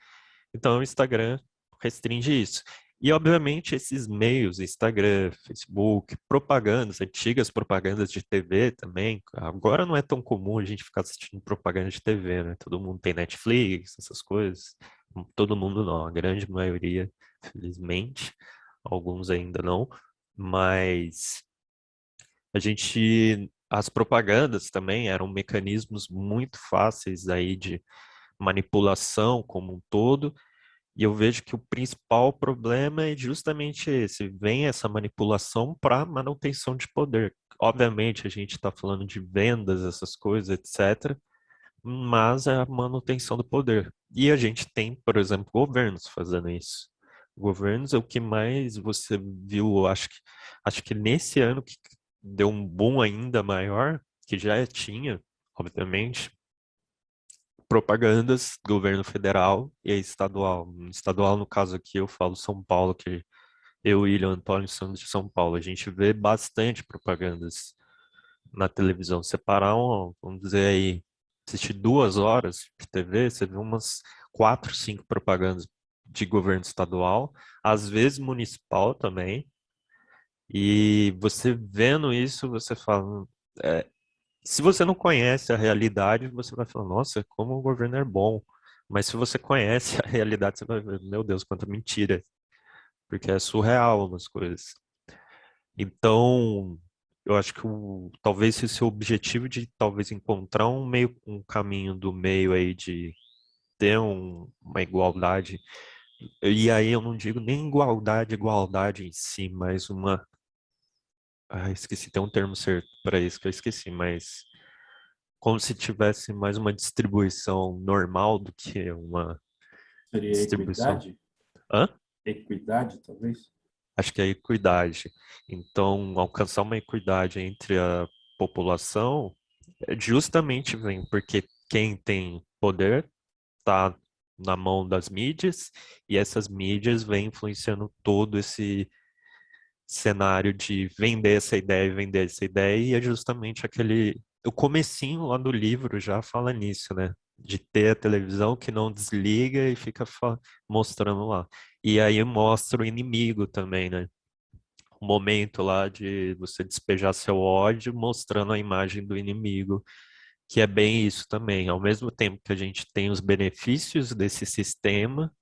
Então, o Instagram restringe isso. E, obviamente, esses meios, Instagram, Facebook, propagandas, antigas propagandas de TV também. Agora não é tão comum a gente ficar assistindo propaganda de TV, né? Todo mundo tem Netflix, essas coisas. Todo mundo não, a grande maioria, felizmente. Alguns ainda não. Mas a gente... As propagandas também eram mecanismos muito fáceis aí de manipulação como um todo, e eu vejo que o principal problema é justamente esse, vem essa manipulação para manutenção de poder. Obviamente a gente está falando de vendas, essas coisas, etc., mas é a manutenção do poder. E a gente tem, por exemplo, governos fazendo isso. Governos é o que mais você viu, acho que nesse ano que deu um boom ainda maior, que já tinha, obviamente, propagandas, governo federal e estadual. Estadual, no caso aqui, eu falo São Paulo, que eu e o Antônio somos de São Paulo. A gente vê bastante propagandas na televisão. Separar vamos dizer aí, assistir 2 horas de TV, você vê umas 4, 5 propagandas de governo estadual, às vezes municipal também. E você vendo isso, você fala, é, se você não conhece a realidade, você vai falar, nossa, como o governo é bom. Mas se você conhece a realidade, você vai ver, meu Deus, quanta mentira. Porque é surreal umas coisas. Então, eu acho que talvez esse seu objetivo de talvez encontrar um caminho do meio aí de ter uma igualdade. E aí eu não digo nem igualdade em si, mas uma. Ah, esqueci, tem um termo certo para isso que eu esqueci, mas como se tivesse mais uma distribuição normal do que uma Seria distribuição. equidade? Hã? Equidade, talvez? acho que é a equidade. Então, alcançar uma equidade entre a população justamente vem porque quem tem poder está na mão das mídias e essas mídias vêm influenciando todo esse cenário de vender essa ideia e é justamente aquele o comecinho lá do livro já fala nisso, né? De ter a televisão que não desliga e fica mostrando lá. E aí mostra o inimigo também, né? O momento lá de você despejar seu ódio mostrando a imagem do inimigo, que é bem isso também. Ao mesmo tempo que a gente tem os benefícios desse sistema,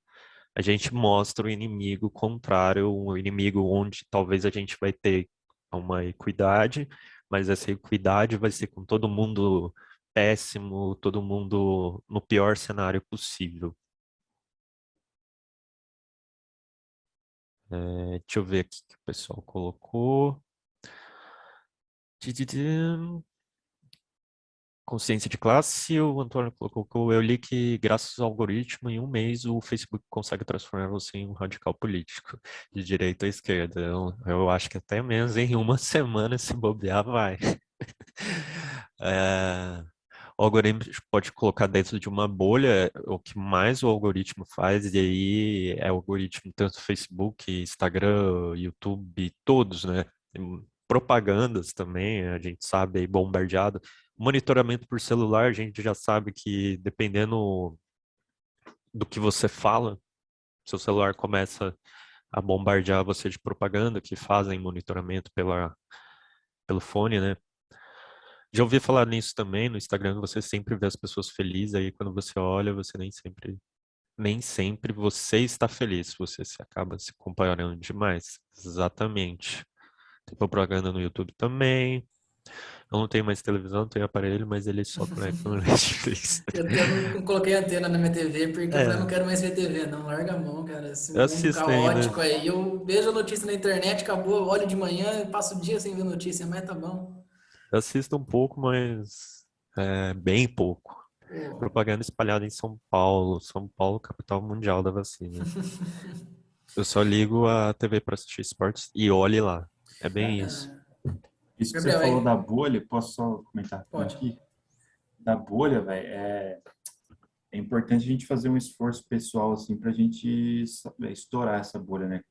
a gente mostra o inimigo contrário, um inimigo onde talvez a gente vai ter uma equidade, mas essa equidade vai ser com todo mundo péssimo, todo mundo no pior cenário possível. Deixa eu ver aqui o que o pessoal colocou. Tididim. Consciência de classe, o Antônio colocou, eu li que graças ao algoritmo, em um mês, o Facebook consegue transformar você em um radical político, de direita à esquerda. Eu acho que até menos em uma semana, se bobear, vai. O algoritmo pode colocar dentro de uma bolha o que mais o algoritmo faz, e aí é o algoritmo tanto Facebook, Instagram, YouTube, todos, né? Propagandas também, a gente sabe, aí bombardeado. Monitoramento por celular, a gente já sabe que dependendo do que você fala, seu celular começa a bombardear você de propaganda que fazem monitoramento pelo fone, né? Já ouvi falar nisso também, no Instagram você sempre vê as pessoas felizes, aí quando você olha, você nem sempre você está feliz, você se acaba se comparando demais. Exatamente. Tem propaganda no YouTube também. Eu não tenho mais televisão, não tenho aparelho, mas ele só conecta no Netflix. Eu até não coloquei antena na minha TV porque eu falei, eu não É, quero mais ver TV, não. Larga a mão, cara. Esse eu mundo assisto ainda. caótico aí. Eu vejo a notícia na internet, acabou, eu olho de manhã, passo o dia sem ver notícia, mas tá bom. Eu assisto um pouco, mas bem pouco. Pô, Propaganda espalhada em São Paulo. São Paulo, capital mundial da vacina. Eu só ligo a TV para assistir esportes e olhe lá. É bem isso. Isso que você Gabriel, falou da aí, bolha, posso só comentar rapidinho pode. aqui? Da bolha, velho, é importante a gente fazer um esforço pessoal, assim, pra gente estourar essa bolha, né?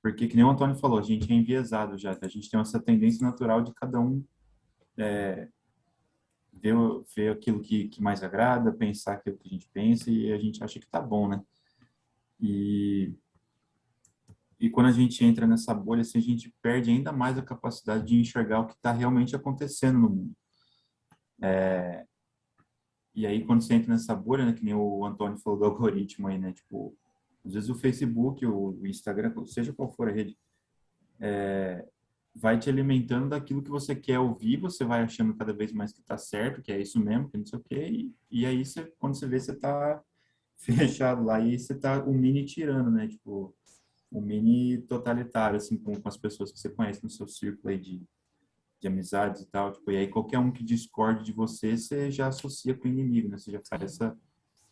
Porque, que nem o Antônio falou, a gente é enviesado já, a gente tem essa tendência natural de cada um ver, ver aquilo que mais agrada, pensar aquilo que a gente pensa e a gente acha que tá bom, né? E, e quando a gente entra nessa bolha, assim, a gente perde ainda mais a capacidade de enxergar o que está realmente acontecendo no mundo. E aí, quando você entra nessa bolha, né, que nem o Antônio falou do algoritmo aí, né? Tipo, às vezes o Facebook, o Instagram, seja qual for a rede, vai te alimentando daquilo que você quer ouvir, você vai achando cada vez mais que tá certo, que é isso mesmo, que não sei o quê, e aí você, quando você vê, você tá fechado lá e você tá um mini tirano, né? Tipo, um mini totalitário, assim, com as pessoas que você conhece no seu círculo aí de amizades e tal, tipo, e aí qualquer um que discorde de você, você já associa com o inimigo, né? Você já faz Sim. essa...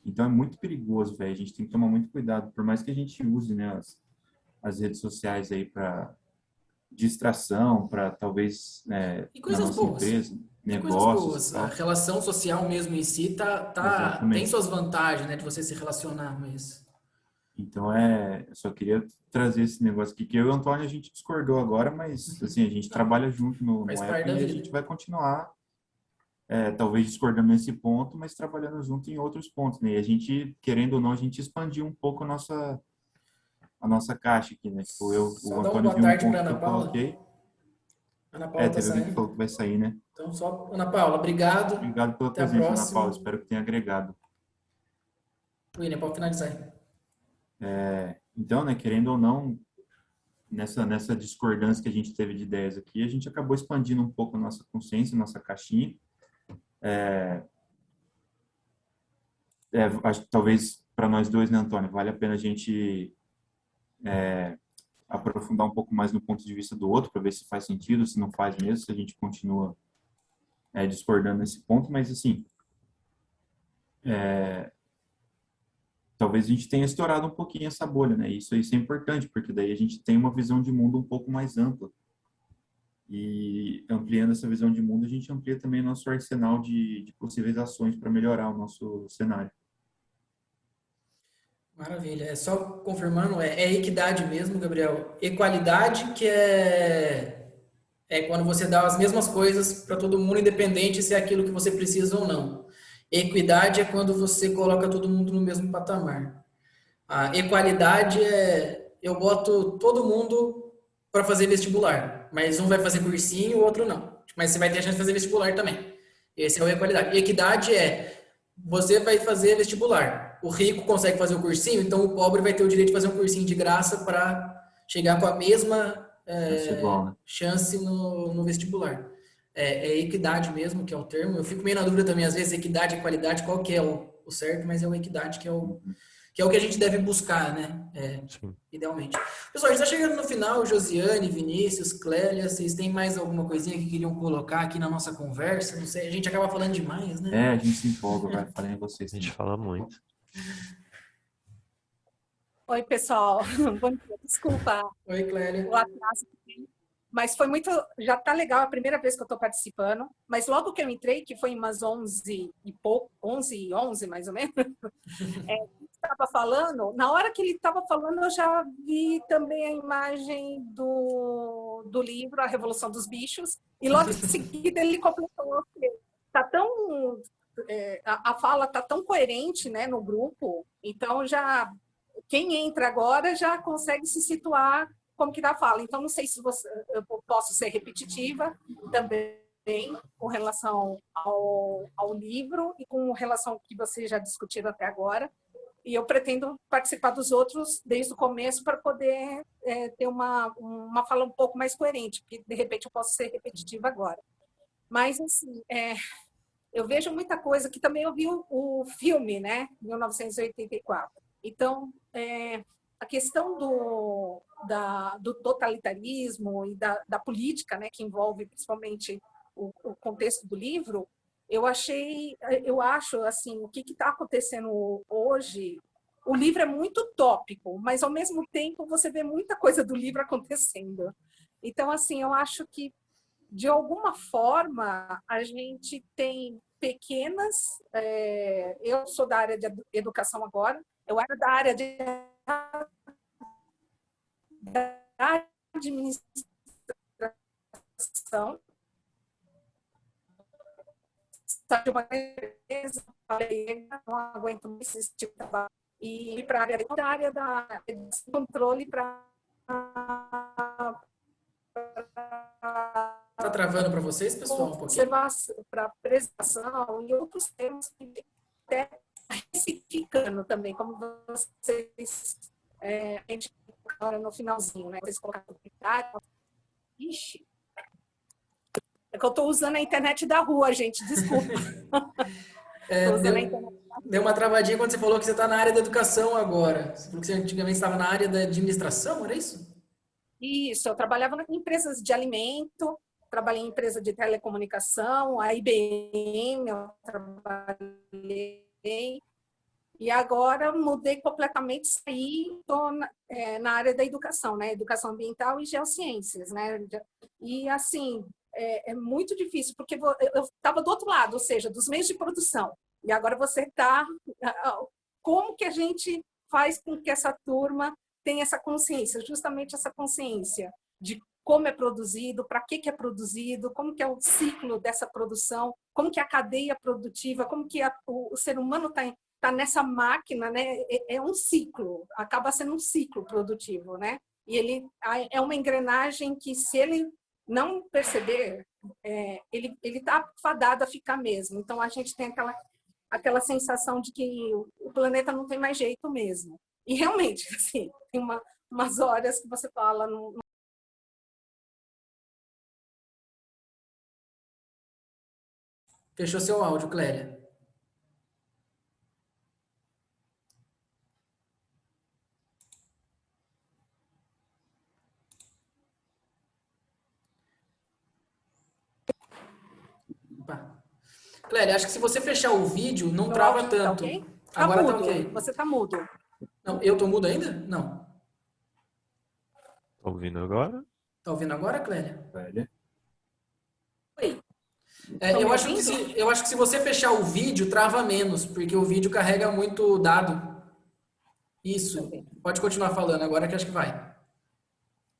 Então é muito perigoso, velho, a gente tem que tomar muito cuidado, por mais que a gente use, né, as redes sociais aí para distração, para talvez E na coisas nossa boas. empresa, E coisas negócios e boas. A tal. relação social mesmo em si tem Exatamente. suas vantagens, né, de você se relacionar, mas... Então eu só queria trazer esse negócio aqui, que eu e o Antônio a gente discordou agora, mas assim, a gente Não, trabalha junto faz no parte app da e a vida. gente vai continuar, talvez discordando nesse ponto, mas trabalhando junto em outros pontos, né? E a gente, querendo ou não, a gente expandiu um pouco a nossa caixa aqui, né? Tipo, o Só dá uma Antônio boa viu um tarde para ponto que Ana eu Paula. coloquei, Ana Paula tá teve alguém que saindo. falou que vai sair, né? Então, só, Ana Paula, obrigado. Obrigado pela Até a presença, Ana Paula, próxima. espero que tenha agregado. William, pode finalizar. Então, né, querendo ou não, nessa discordância que a gente teve de ideias aqui, a gente acabou expandindo um pouco a nossa consciência, a nossa caixinha. Acho que talvez para nós dois, né, Antônio, vale a pena a gente aprofundar um pouco mais no ponto de vista do outro, para ver se faz sentido, se não faz mesmo, se a gente continua discordando nesse ponto, mas assim, talvez a gente tenha estourado um pouquinho essa bolha, né? Isso é importante, porque daí a gente tem uma visão de mundo um pouco mais ampla. E ampliando essa visão de mundo, a gente amplia também nosso arsenal de possíveis ações para melhorar o nosso cenário. Maravilha. É só confirmando, é equidade mesmo, Gabriel. Equalidade que é quando você dá as mesmas coisas para todo mundo, independente se é aquilo que você precisa ou não. Equidade é quando você coloca todo mundo no mesmo patamar. A equalidade é eu boto todo mundo para fazer vestibular, mas um vai fazer cursinho, o outro não. Mas você vai ter a chance de fazer vestibular também. Esse é o equalidade. Equidade é você vai fazer vestibular. O rico consegue fazer o cursinho, então o pobre vai ter o direito de fazer um cursinho de graça para chegar com a mesma Isso é igual, né? chance no vestibular. É equidade mesmo, que é o termo. Eu fico meio na dúvida também, às vezes, equidade e qualidade, qual que é o certo, mas é o equidade que é o que a gente deve buscar, né? Sim. Idealmente. Pessoal, a gente está chegando no final. Josiane, Vinícius, Clélia, vocês têm mais alguma coisinha que queriam colocar aqui na nossa conversa? Não sei, a gente acaba falando demais, né? A gente se empolga, vai, falem em vocês. A gente fala muito. Oi, pessoal. Bom dia. Desculpa Oi, Clélia. o atraso. Mas foi muito... Já tá legal, é a primeira vez que eu estou participando. Mas logo que eu entrei, que foi umas 11 e pouco, 11 mais ou menos, estava falando, na hora que ele estava falando, eu já vi também a imagem do livro A Revolução dos Bichos. E logo em seguida ele completou que tá tão... a fala está tão coerente, né, no grupo, então já quem entra agora já consegue se situar como que dá a fala. Então, não sei se eu posso ser repetitiva também com relação ao livro e com relação ao que vocês já discutiram até agora. E eu pretendo participar dos outros desde o começo para poder ter uma fala um pouco mais coerente, porque, de repente, eu posso ser repetitiva agora. Mas, assim, eu vejo muita coisa que também eu vi o filme, né, 1984. Então, a questão do totalitarismo e da política, né, que envolve principalmente o contexto do livro, eu acho, assim, o que está acontecendo hoje, o livro é muito utópico, mas, ao mesmo tempo, você vê muita coisa do livro acontecendo. Então, assim, eu acho que, de alguma forma, a gente tem pequenas... eu sou da área de educação agora, eu era da área de administração, de uma empresa, não aguento mais esse tipo de trabalho, e para a área da controle para... Tá travando para vocês, pessoal, um pouquinho? Para preservação e outros termos que até recificando também, como vocês a gente agora no finalzinho, né? Vocês colocaram publicidade. Ixi. É que eu estou usando a internet da rua, gente, desculpa. Deu uma travadinha quando você falou que você está na área da educação agora. Você falou que você antigamente estava na área da administração, era isso? Isso, eu trabalhava em empresas de alimento, trabalhei em empresa de telecomunicação, a IBM, eu trabalhei, e agora mudei completamente, saí, estou na área da educação, né? Educação ambiental e geociências, né? E, assim, é muito difícil, porque eu estava do outro lado, ou seja, dos meios de produção, e agora você está... Como que a gente faz com que essa turma tenha essa consciência, justamente essa consciência de como é produzido, para que é produzido, como que é o ciclo dessa produção, como que é a cadeia produtiva, como que o ser humano está nessa máquina, né? É um ciclo, acaba sendo um ciclo produtivo, né? E ele é uma engrenagem que, se ele não perceber, ele está fadado a ficar mesmo. Então, a gente tem aquela sensação de que o planeta não tem mais jeito mesmo. E, realmente, assim, tem umas horas que você fala... Fechou seu áudio, Clélia. Opa. Clélia, acho que se você fechar o vídeo, não trava tanto. Okay? Agora tá mudo. ok. Você tá mudo. Não, eu tô mudo ainda? Não. Tá ouvindo agora? Tá ouvindo agora, Clélia? Velha. Oi. É, Tão eu me acho eu acho que se você fechar o vídeo, trava menos, porque o vídeo carrega muito dado. Isso. Pode continuar falando agora que acho que vai.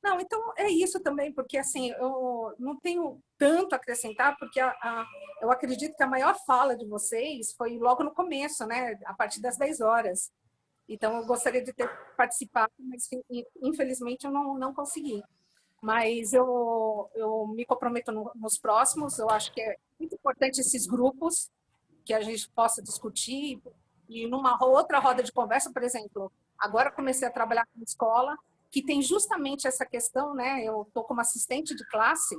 Não, então é isso também, porque assim, eu não tenho tanto a acrescentar, porque eu acredito que a maior fala de vocês foi logo no começo, né? A partir das 10 horas. Então, eu gostaria de ter participado, mas infelizmente eu não consegui. Mas eu me comprometo nos próximos, eu acho que é muito importante esses grupos, que a gente possa discutir, e numa outra roda de conversa, por exemplo, agora comecei a trabalhar com escola, que tem justamente essa questão, né? Eu estou como assistente de classe,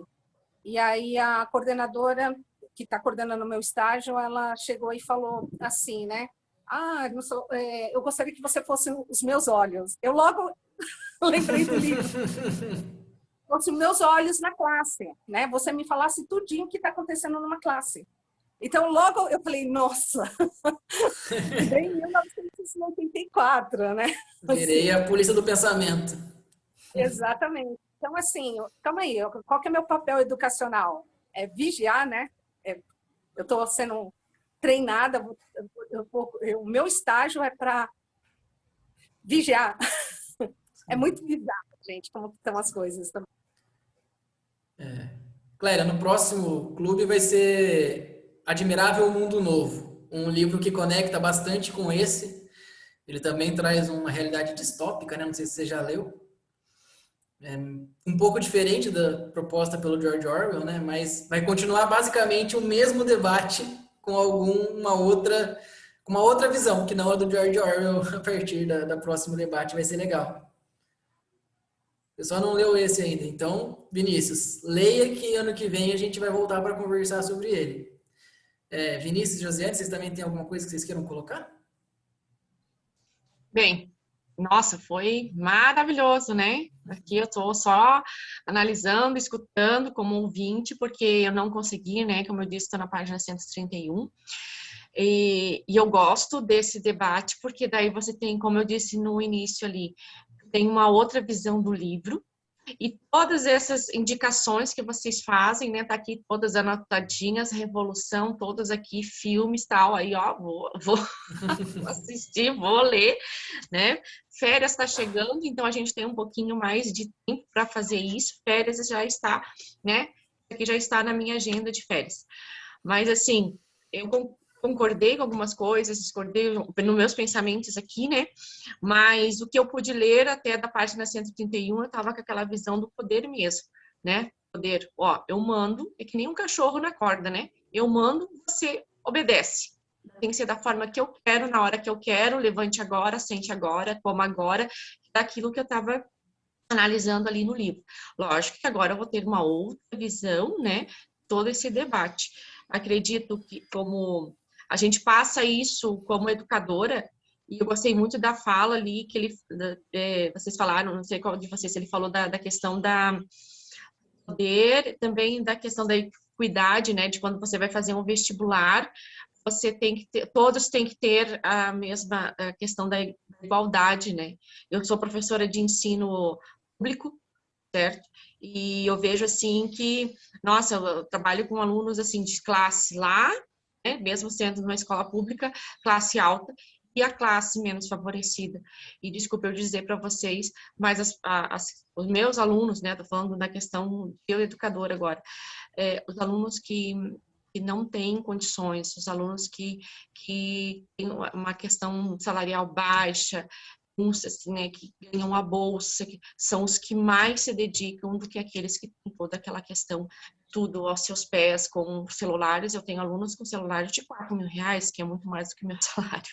e aí a coordenadora que está coordenando o meu estágio, ela chegou e falou assim, né? Ah, eu gostaria que você fosse os meus olhos. Eu logo lembrei do livro. Fosse os meus olhos na classe, né? Você me falasse tudinho o que está acontecendo numa classe. Então, logo eu falei, nossa, em 1984, né? Virei a polícia do pensamento. Exatamente. Então, assim, calma aí, qual que é o meu papel educacional? É vigiar, né? Eu estou sendo treinada, o meu estágio é para vigiar. É muito bizarro, gente, como estão as coisas também. Clélia, no próximo clube vai ser Admirável Mundo Novo, um livro que conecta bastante com esse. Ele também traz uma realidade distópica, né? Não sei se você já leu. É um pouco diferente da proposta pelo George Orwell, né? Mas vai continuar basicamente o mesmo debate com uma outra visão, que não a do George Orwell a partir da próximo debate. Vai ser legal. Você só não leu esse ainda. Então, Vinícius, leia que ano que vem a gente vai voltar para conversar sobre ele. Vinícius e Josiane, vocês também têm alguma coisa que vocês queiram colocar? Bem, nossa, foi maravilhoso, né? Aqui eu estou só analisando, escutando como ouvinte, porque eu não consegui, né? Como eu disse, estou na página 131. E eu gosto desse debate, porque daí você tem, como eu disse no início ali, tem uma outra visão do livro, e todas essas indicações que vocês fazem, né, tá aqui todas anotadinhas, Revolução, todas aqui, filmes, tal, aí, ó, vou assistir, vou ler, né, férias está chegando, então a gente tem um pouquinho mais de tempo para fazer isso, férias já está, né, aqui já está na minha agenda de férias, mas assim, eu concordei com algumas coisas, discordei nos meus pensamentos aqui, né? Mas o que eu pude ler até da página 131, eu estava com aquela visão do poder mesmo, né? Poder, ó, eu mando, é que nem um cachorro na corda, né? Eu mando, você obedece. Tem que ser da forma que eu quero, na hora que eu quero, levante agora, sente agora, coma agora, daquilo que eu estava analisando ali no livro. Lógico que agora eu vou ter uma outra visão, né? Todo esse debate. Acredito que como a gente passa isso como educadora, e eu gostei muito da fala ali que vocês falaram, não sei qual de vocês, ele falou da questão da poder, também da questão da equidade, né, de quando você vai fazer um vestibular, você tem que ter, todos têm que ter a mesma questão da igualdade, né. Eu sou professora de ensino público, certo? E eu vejo assim que, nossa, eu trabalho com alunos assim de classe lá, né, mesmo sendo numa escola pública, classe alta, e a classe menos favorecida. E desculpa eu dizer para vocês, mas os meus alunos, né, tô falando da questão de eu educadora agora, os alunos que não têm condições, os alunos que têm uma questão salarial baixa, assim, né, que ganham a bolsa, que são os que mais se dedicam do que aqueles que têm toda aquela questão, tudo aos seus pés, com celulares. Eu tenho alunos com celulares de R$4.000, que é muito mais do que o meu salário,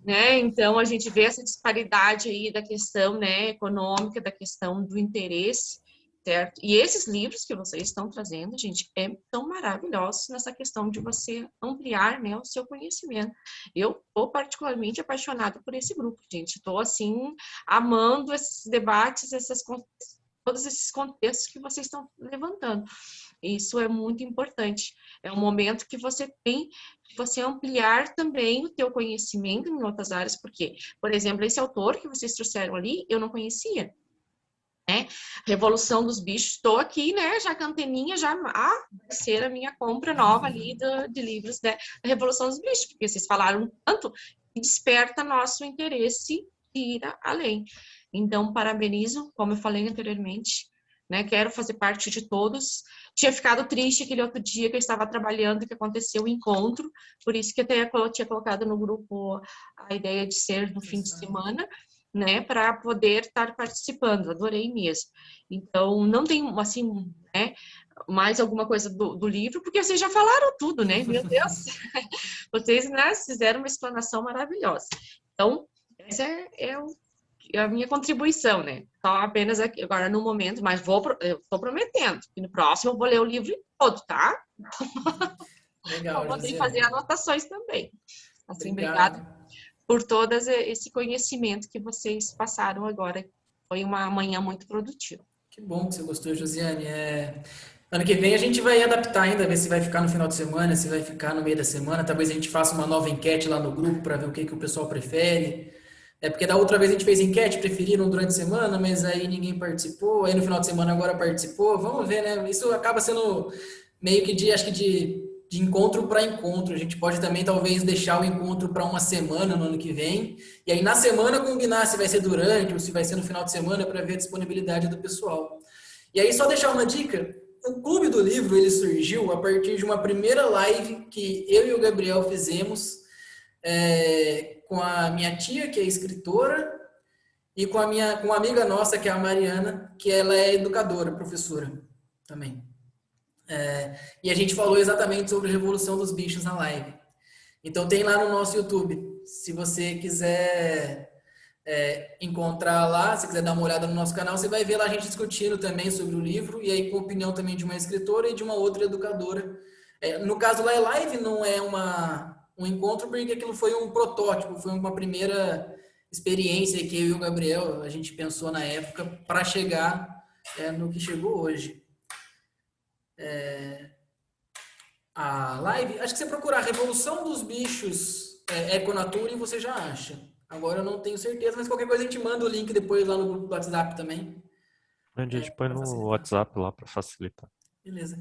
né? Então, a gente vê essa disparidade aí da questão, né, econômica, da questão do interesse, certo? E esses livros que vocês estão trazendo, gente, tão maravilhosos nessa questão de você ampliar, né, o seu conhecimento. Eu estou particularmente apaixonada por esse grupo, gente. Estou, assim, amando esses debates, essas todos esses contextos que vocês estão levantando. Isso é muito importante. É um momento que você tem que você ampliar também o teu conhecimento em outras áreas, porque, por exemplo, esse autor que vocês trouxeram ali, eu não conhecia. Né? Revolução dos Bichos, estou aqui, né, já com a anteninha, já vai ser a minha compra nova ali de livros da Revolução dos Bichos, porque vocês falaram tanto que desperta nosso interesse de ir além. Então, parabenizo, como eu falei anteriormente, né, quero fazer parte de todos. Tinha ficado triste aquele outro dia que eu estava trabalhando, que aconteceu o encontro, por isso que até eu tinha colocado no grupo a ideia de ser no fim de semana, né, para poder estar participando, adorei mesmo. Então, não tem, assim, né, mais alguma coisa do livro, porque vocês já falaram tudo, né, meu Deus, vocês, né, fizeram uma explanação maravilhosa. Então, essa é a minha contribuição, né, só apenas aqui, agora no momento, mas eu estou prometendo, que no próximo eu vou ler o livro todo, tá? Legal, vou poder Josiane. fazer anotações também. Assim, Obrigado. obrigada por todo esse conhecimento que vocês passaram agora. Foi uma manhã muito produtiva. Que bom que você gostou, Josiane. Ano que vem a gente vai adaptar ainda, ver se vai ficar no final de semana, se vai ficar no meio da semana. Talvez a gente faça uma nova enquete lá no grupo para ver o que o pessoal prefere. Porque da outra vez a gente fez enquete, preferiram durante a semana, mas aí ninguém participou. Aí no final de semana agora participou. Vamos ver, né? Isso acaba sendo meio que acho que de encontro para encontro. A gente pode também talvez deixar o encontro para uma semana no ano que vem. E aí na semana combinar se vai ser durante ou se vai ser no final de semana para ver a disponibilidade do pessoal. E aí só deixar uma dica. O Clube do Livro ele surgiu a partir de uma primeira live que eu e o Gabriel fizemos com a minha tia, que é escritora, e com uma amiga nossa, que é a Mariana, que ela é educadora, professora também. E a gente falou exatamente sobre a Revolução dos Bichos na live. Então tem lá no nosso YouTube. Se você quiser encontrar lá, se quiser dar uma olhada no nosso canal, você vai ver lá a gente discutindo também sobre o livro, e aí com a opinião também de uma escritora e de uma outra educadora. No caso lá é live, não é um encontro, porque aquilo foi um protótipo, foi uma primeira experiência que eu e o Gabriel, a gente pensou na época para chegar no que chegou hoje. A live, acho que você procurar Revolução dos Bichos Econatura e você já acha. Agora eu não tenho certeza, mas qualquer coisa a gente manda o link depois lá no grupo do WhatsApp também. A gente põe no WhatsApp lá para facilitar. Beleza.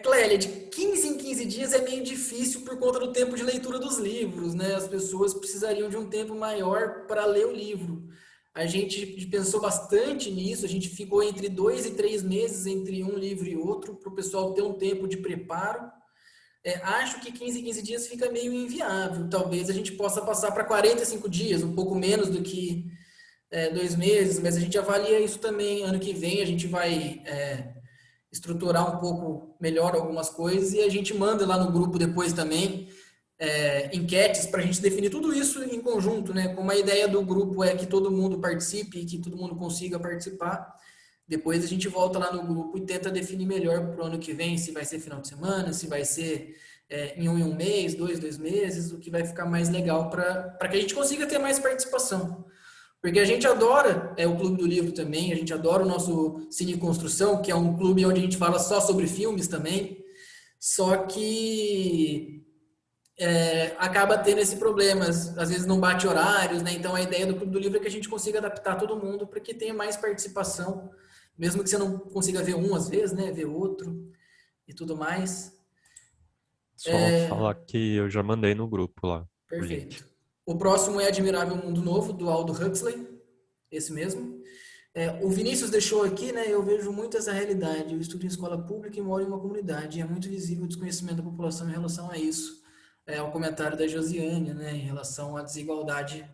Clélia, de 15 em 15 dias é meio difícil por conta do tempo de leitura dos livros, né? As pessoas precisariam de um tempo maior para ler o livro. A gente pensou bastante nisso, a gente ficou entre 2 e 3 meses entre um livro e outro, para o pessoal ter um tempo de preparo. Acho que 15 em 15 dias fica meio inviável. Talvez a gente possa passar para 45 dias, um pouco menos do que 2 meses, mas a gente avalia isso também. Ano que vem a gente vai estruturar um pouco melhor algumas coisas e a gente manda lá no grupo depois também enquetes para a gente definir tudo isso em conjunto, né? Como a ideia do grupo é que todo mundo participe e que todo mundo consiga participar, depois a gente volta lá no grupo e tenta definir melhor para o ano que vem, se vai ser final de semana, se vai ser em um mês, 2 meses, o que vai ficar mais legal para que a gente consiga ter mais participação. Porque a gente adora o Clube do Livro também, a gente adora o nosso Cine Construção, que é um clube onde a gente fala só sobre filmes também, só que acaba tendo esse problema, às vezes não bate horários, né? Então a ideia do Clube do Livro é que a gente consiga adaptar todo mundo para que tenha mais participação, mesmo que você não consiga ver um às vezes, né? Ver outro e tudo mais. Só falar que eu já mandei no grupo lá. Perfeito. O próximo é Admirável Mundo Novo, do Aldo Huxley, esse mesmo. O Vinícius deixou aqui, né? Eu vejo muito essa realidade. Eu estudo em escola pública e moro em uma comunidade. E é muito visível o desconhecimento da população em relação a isso. O comentário da Josiane, né? Em relação à desigualdade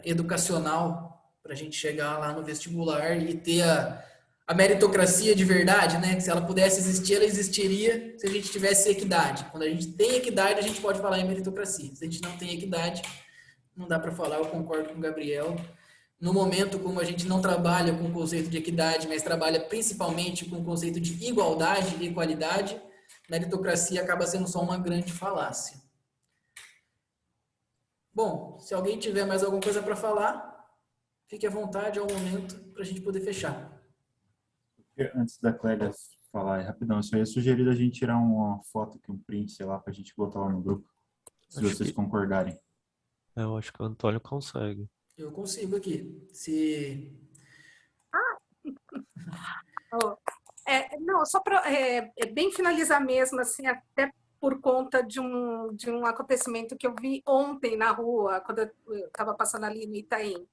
educacional, para a gente chegar lá no vestibular e ter a meritocracia de verdade, né? Que se ela pudesse existir, ela existiria se a gente tivesse equidade. Quando a gente tem equidade, a gente pode falar em meritocracia. Se a gente não tem equidade, não dá para falar. Eu concordo com o Gabriel. No momento, como a gente não trabalha com o conceito de equidade, mas trabalha principalmente com o conceito de igualdade e equalidade, meritocracia acaba sendo só uma grande falácia. Bom, se alguém tiver mais alguma coisa para falar, fique à vontade, é o momento para a gente poder fechar. Antes da Clélia falar, rapidão, isso aí é sugerido a gente tirar uma foto aqui, um print, sei lá, pra gente botar lá no grupo, se Acho vocês que- concordarem. Eu acho que o Antônio consegue. Eu consigo aqui. Se... Oh, não, só para bem finalizar mesmo, assim, até por conta de um acontecimento que eu vi ontem na rua, quando eu estava passando ali no Itaim.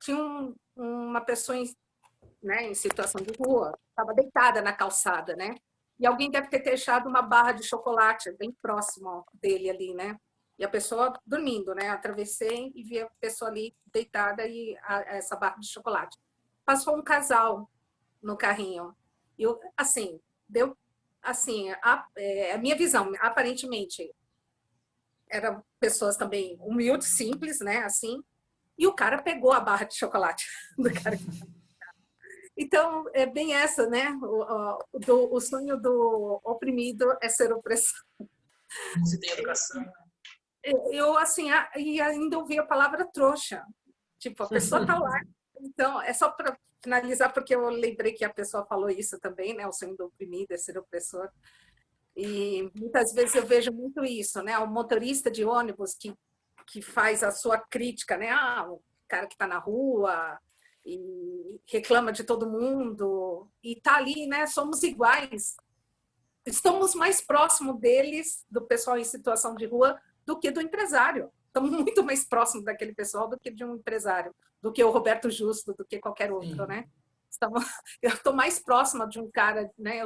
Tinha uma pessoa em situação de rua, estava deitada na calçada, né? E alguém deve ter deixado uma barra de chocolate bem próximo dele ali, né? E a pessoa dormindo, né? Atravessei e vi a pessoa ali deitada e essa barra de chocolate. Passou um casal no carrinho. Eu, assim, deu, assim, a minha visão, aparentemente, eram pessoas também humildes, simples, né? Assim, e o cara pegou a barra de chocolate do cara. Então, é bem essa, né? O sonho do oprimido é ser opressor. Se tem educação. Eu, assim, e ainda ouvi a palavra trouxa. Tipo, a pessoa tá lá. Então, é só para finalizar, porque eu lembrei que a pessoa falou isso também, né? O sonho do oprimido é ser opressor. E muitas vezes eu vejo muito isso, né? O motorista de ônibus que faz a sua crítica, né? O cara que está na rua e reclama de todo mundo e está ali, né? Somos iguais. Estamos mais próximo deles, do pessoal em situação de rua, do que do empresário. Estamos muito mais próximos daquele pessoal do que de um empresário, do que o Roberto Justo, do que qualquer outro, né? Eu estou mais próxima de um cara, né?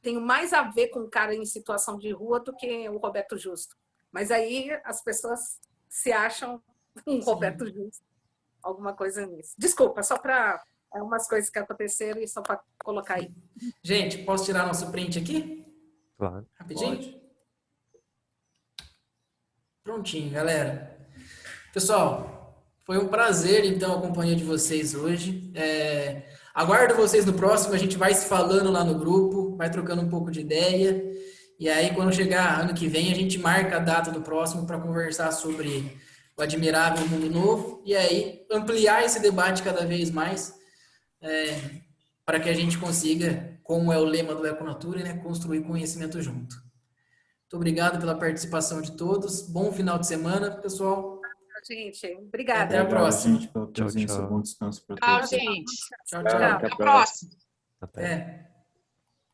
Tenho mais a ver com um cara em situação de rua do que o Roberto Justo. Mas aí as pessoas se acham um Roberto Justo, alguma coisa nisso. Desculpa, só para umas coisas que aconteceram e só para colocar aí. Gente, posso tirar nosso print aqui? Claro. Rapidinho? Pode. Prontinho, galera. Pessoal, foi um prazer, então, a companhia de vocês hoje. Aguardo vocês no próximo, a gente vai se falando lá no grupo, vai trocando um pouco de ideia. E aí, quando chegar ano que vem, a gente marca a data do próximo para conversar sobre o admirável mundo novo. E aí, ampliar esse debate cada vez mais, para que a gente consiga, como é o lema do Econature, né, construir conhecimento junto. Muito obrigado pela participação de todos. Bom final de semana, pessoal. Gente, Até obrigada. a próxima. Gente, pela Tchau, presença. tchau. Bom descanso para Tchau, todos. gente. Tchau, Tchau. tchau. Até a próxima. Até. É.